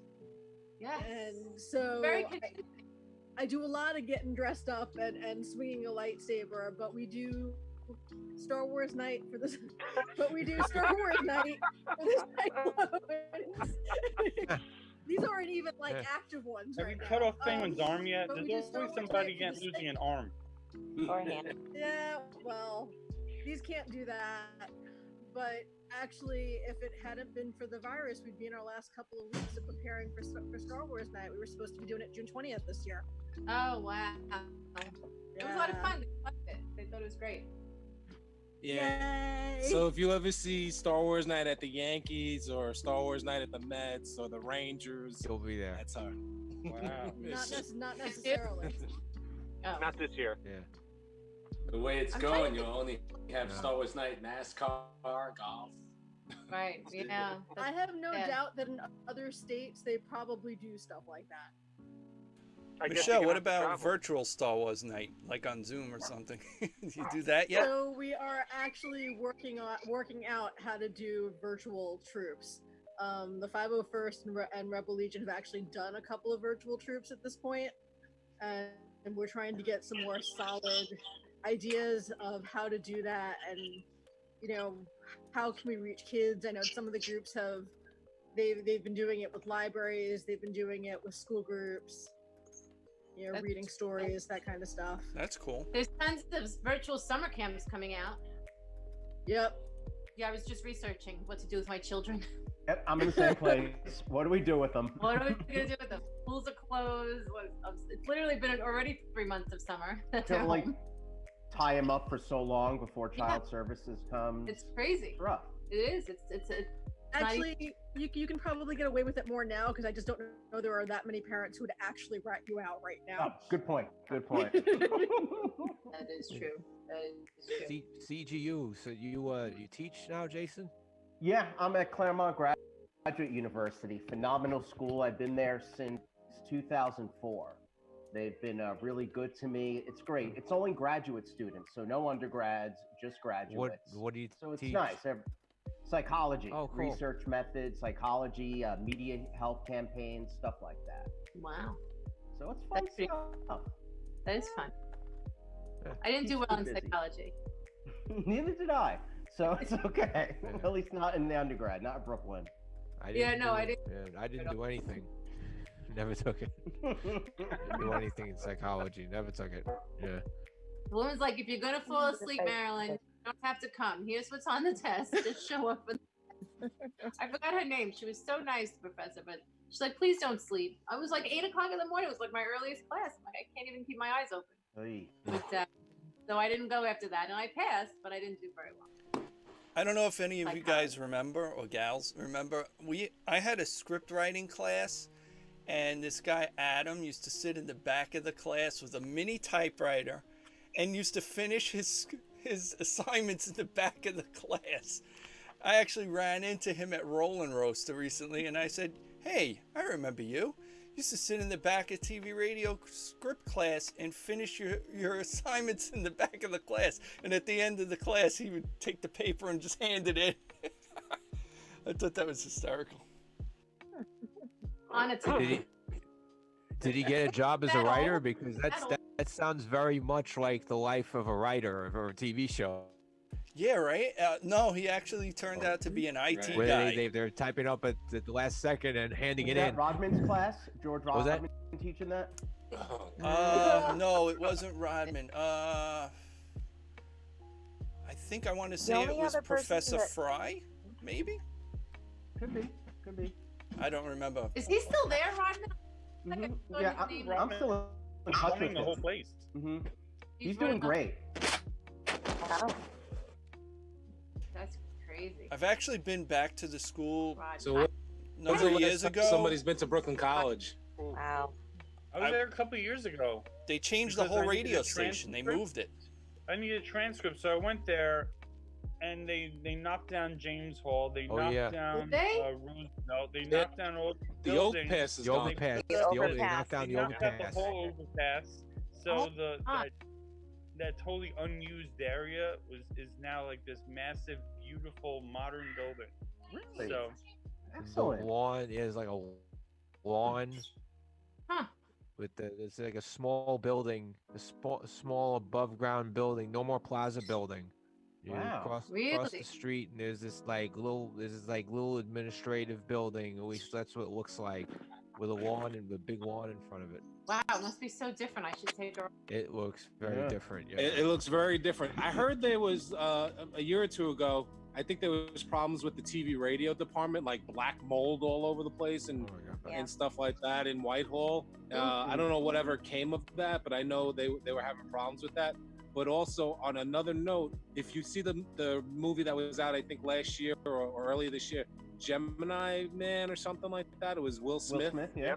yes. And so Very I, confusing. I do a lot of getting dressed up and swinging a lightsaber, but we do Star Wars night for this. But we do Star Wars night for this Cyclones. These aren't even like active ones. Have right you cut now. off Penguin's arm yet? but we There's do Star always Wars somebody night for the losing an arm. Or a hand. Yeah, well, these can't do that. But actually, if it hadn't been for the virus, we'd be in our last couple of weeks of preparing for Star Wars night. We were supposed to be doing it June 20th this year. Oh wow. It was a lot of fun. They loved it. They thought it was great. Yeah. Yay! So if you ever see Star Wars night at the Yankees or Star Wars night at the Mets or the Rangers, You'll be there. that's her. Wow. not necessarily. Oh. Not this year. Yeah. The way it's I'm going, trying to you'll only have Yeah. Star Wars night, NASCAR, golf. Right. Yeah. I have no Yeah. doubt that in other states they probably do stuff like that. I guess Michelle, you're what gonna have to about travel. virtual Star Wars night, like on Zoom or something? You do that yet? So we are actually working out how to do virtual troops. The 501st and Rebel Legion have actually done a couple of virtual troops at this point, and we're trying to get some more solid ideas of how to do that, and how can we reach kids. I know some of the groups they've been doing it with libraries, they've been doing it with school groups, That's- reading stories, that kind of stuff. That's cool. There's tons of virtual summer camps coming out. Yep. Yeah, I was just researching what to do with my children. Yep, I'm in the same place. What do we do with them? What are we gonna do with them? Schools are closed. It's literally been already 3 months of summer. that they're To like home. tie them up for so long before child services comes. It's crazy. It's rough. It is. It's not Actually, you can probably get away with it more now because I just don't know there are that many parents who would actually rat you out right Oh, now. good point. Good point. That is true. That is true. CGU. So you teach now, Jason? Yeah, I'm at Claremont Graduate University. Phenomenal school. I've been there since 2004. They've been really good to me. It's great. It's only graduate students, so no undergrads, just graduates. What do you So it's teach? nice. Psychology, Oh, cool. research methods, psychology, media health campaigns, stuff like that. Wow. So it's fun That's pretty- stuff. That is fun. Yeah. I didn't do Keeps well me in busy. psychology. Neither did I. So it's okay. Yeah. At least not in the undergrad, not in Brooklyn. I Yeah, didn't no, do, I didn't. Yeah, I didn't do anything. Never took it. Didn't do anything in psychology. Never took it. Yeah. The woman's like, if you're gonna fall asleep, Marilyn, you don't have to come. Here's what's on the test. Just show up. I forgot her name. She was so nice, Professor, but she's like, please don't sleep. I was like 8 o'clock in the morning. It was like my earliest class. I'm like, I can't even keep my eyes open. Oy. But, so I didn't go after that, and I passed, but I didn't do very well. I don't know if any of you guys remember, or gals remember, I had a script writing class, and this guy Adam used to sit in the back of the class with a mini typewriter and used to finish his assignments in the back of the class. I actually ran into him at Rollin' Roaster recently, and I said, hey, I remember you. You used to sit in the back of TV radio script class and finish your assignments in the back of the class. And at the end of the class, he would take the paper and just hand it in. I thought that was hysterical. On a time. Did he get a job as a writer? Because that sounds very much like the life of a writer for a TV show. Yeah, right? No, he actually turned out to be an IT Where guy. they're typing up at the last second and handing Was it that in. Rodman's class? George Was that- Rodman teaching that? No, it wasn't Rodman. I think I want to say it only was other person Professor that- Fry, maybe? Could be. Could be. I don't remember. Is he still there, Rodman? Yeah, I'm still in touch with Running the whole him. place. He's doing great. That's crazy. I've actually been back to the school So a when's the number of last years time ago. somebody's been to Brooklyn College. Wow. I was there a couple of years ago. They changed the because whole I needed radio a station. They transcript. moved it. I needed a transcript, so I went there, and they knocked down James Hall. They Oh, knocked yeah. down Did they? Roosevelt. They Yeah. knocked down all The buildings. overpass is The gone. overpass. The They overpass. knocked down They the knocked out the overpass. whole overpass. So Oh, huh. that totally unused area is now like this massive, beautiful, modern building. Really? So The Excellent. lawn is like a lawn Huh. with it's like a small building, a small above ground building. No more plaza building. You Wow. cross the Really? street and there's this little administrative building. At least that's what it looks like, with a lawn and a big lawn in front of it. Wow, it must be so different. I should take a. It looks very Yeah. different. Yeah. It looks very different. I heard there was a year or two ago. I think there was problems with the TV radio department, like black mold all over the place and Oh my God. Yeah. and stuff like that in Whitehall. I don't know whatever came of that, but I know they were having problems with that. But also on another note, if you see the movie that was out, I think last year or earlier this year, Gemini Man or something like that, it was Will Smith. Will Smith, yeah.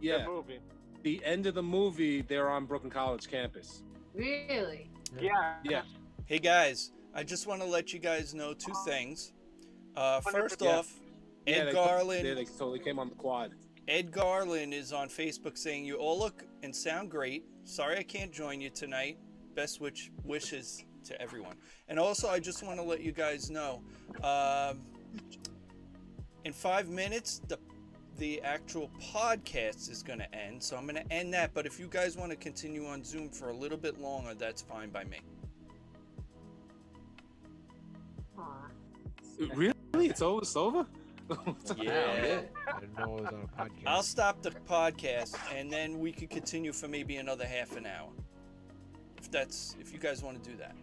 Yeah. Good movie. The end of the movie, they're on Brooklyn College campus. Really? Yeah. Yeah. Hey guys, I just want to let you guys know two things. First Yeah. off, Yeah, Ed they Garland. they totally came on the quad. Ed Garland is on Facebook saying you all look and sound great. Sorry I can't join you tonight. Best wishes to everyone. And also, I just want to let you guys know, in 5 minutes, the actual podcast is going to end. So I'm going to end that. But if you guys want to continue on Zoom for a little bit longer, that's fine by me. Aw. Really? It's over? Yeah. I didn't know it was on a podcast. I'll stop the podcast, and then we could continue for maybe another half an hour. If you guys want to do that.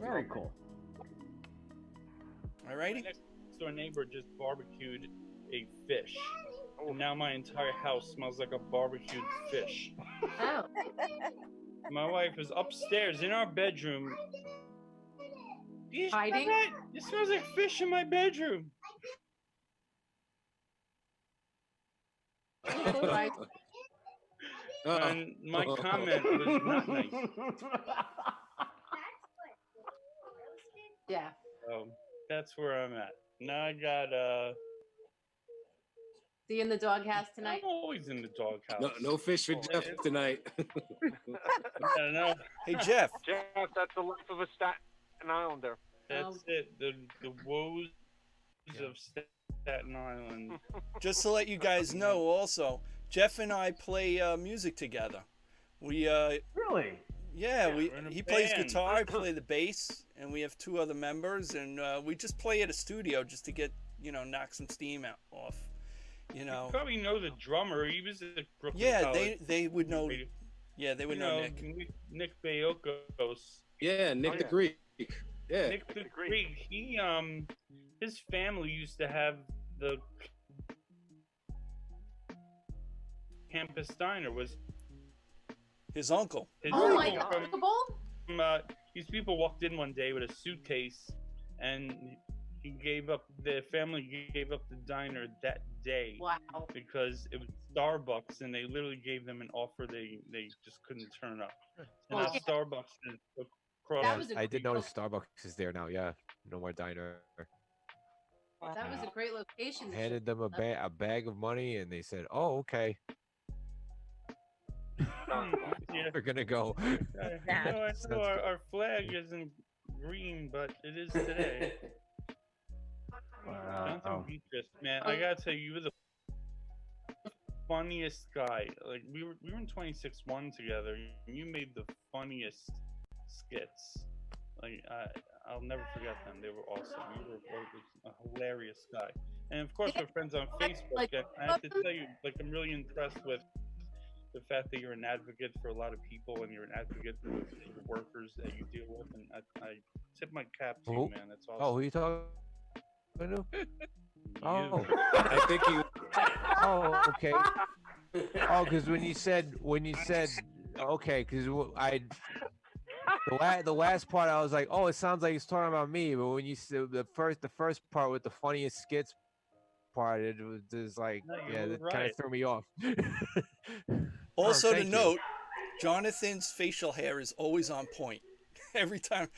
Very cool. Alrighty? My next door neighbor just barbecued a fish. And now my entire house smells like a barbecued fish. Oh. My wife is upstairs in our bedroom. Do you smell Hiding? that? It smells like fish in my bedroom. Right. And my comment was not nice. Yeah. So that's where I'm at. Now I got See you in the doghouse tonight. I'm always in the doghouse. No fish for Jeff tonight. I don't know. Hey, Jeff. Jeff, that's the life of a Staten Islander. That's it. The woes of Staten Island. Just to let you guys know, also, Jeff and I play music together. We Really? yeah, We're in a he plays band. guitar, I play the bass, and we have two other members, and we just play at a studio just to get knock some steam off. You probably know the drummer. He was at Brooklyn Yeah, College. they would know. Yeah, they would know Nick. Nick Bayokos. Yeah, Nick the Greek. Yeah. Nick the Greek. He his family used to have the campus diner. Was his uncle. His Oh my uncle God! These people walked in one day with a suitcase, and the family gave up the diner that day. Wow. Because it was Starbucks, and they literally gave them an offer they just couldn't turn up. And now Starbucks is across. I did notice Starbucks is there now. Yeah, no more diner. That was a great location. Handed them a bag of money, and they said, "Oh, okay." Yeah. We're gonna go. I know our flag isn't green, but it is today. Jonathan Beatrice, man, I gotta tell you, you were the funniest guy. Like we were in 26-1 together, and you made the funniest skits. Like I'll never forget them. They were awesome. You were a hilarious guy. And of course, we're friends on Facebook. And I have to tell you, like, I'm really impressed with the fact that you're an advocate for a lot of people, and you're an advocate for the workers that you deal with. And I tip my cap to you, man. That's awesome. Oh, who you talking to? Oh, I think you. Oh, okay. Oh, because when you said okay, because the last part I was like, oh, it sounds like he's talking about me. But when you said the first part with the funniest skits part, it was just like, yeah, that kind of threw me off. Also to note, Jonathan's facial hair is always on point. Every time.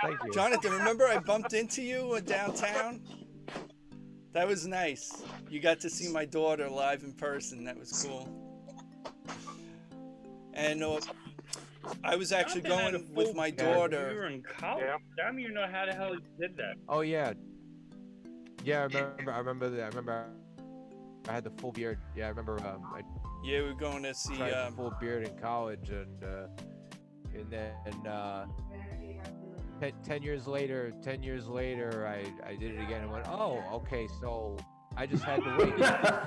Thank you. Jonathan, remember I bumped into you downtown? That was nice. You got to see my daughter live in person. That was cool. And I was actually going with my daughter. You were in college. I don't even know how the hell he did that. Oh yeah. Yeah, I remember. I had the full beard. Yeah, I remember. Yeah, we were going to see. The full beard in college, and then 10 years later, I did it again and went, oh, okay, so I just had to wait.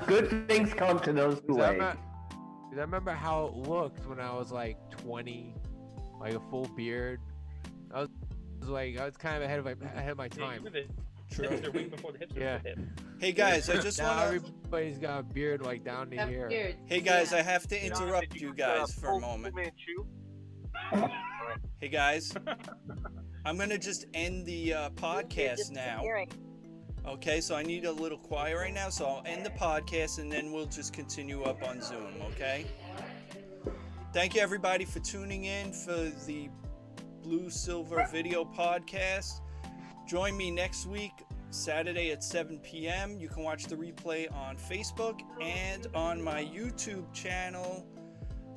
Good things come to those who wait. I remember how it looked when I was like 20, like a full beard. I was kind of ahead of my time. True. Yeah. Hey guys, I just want to. Everybody's got a beard like down to here. Hey guys, I have to interrupt you guys for a moment. Hey guys, I'm gonna just end the podcast now. Okay, so I need a little quiet right now, so I'll end the podcast and then we'll just continue up on Zoom. Okay. Thank you everybody for tuning in for the Bluesilver video podcast. Join me next week, Saturday at 7 p.m. You can watch the replay on Facebook and on my YouTube channel,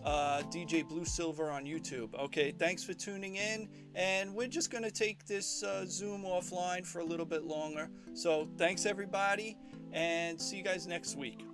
DJ Bluesilver on YouTube. Okay, thanks for tuning in, and we're just going to take this Zoom offline for a little bit longer. So thanks everybody, and see you guys next week.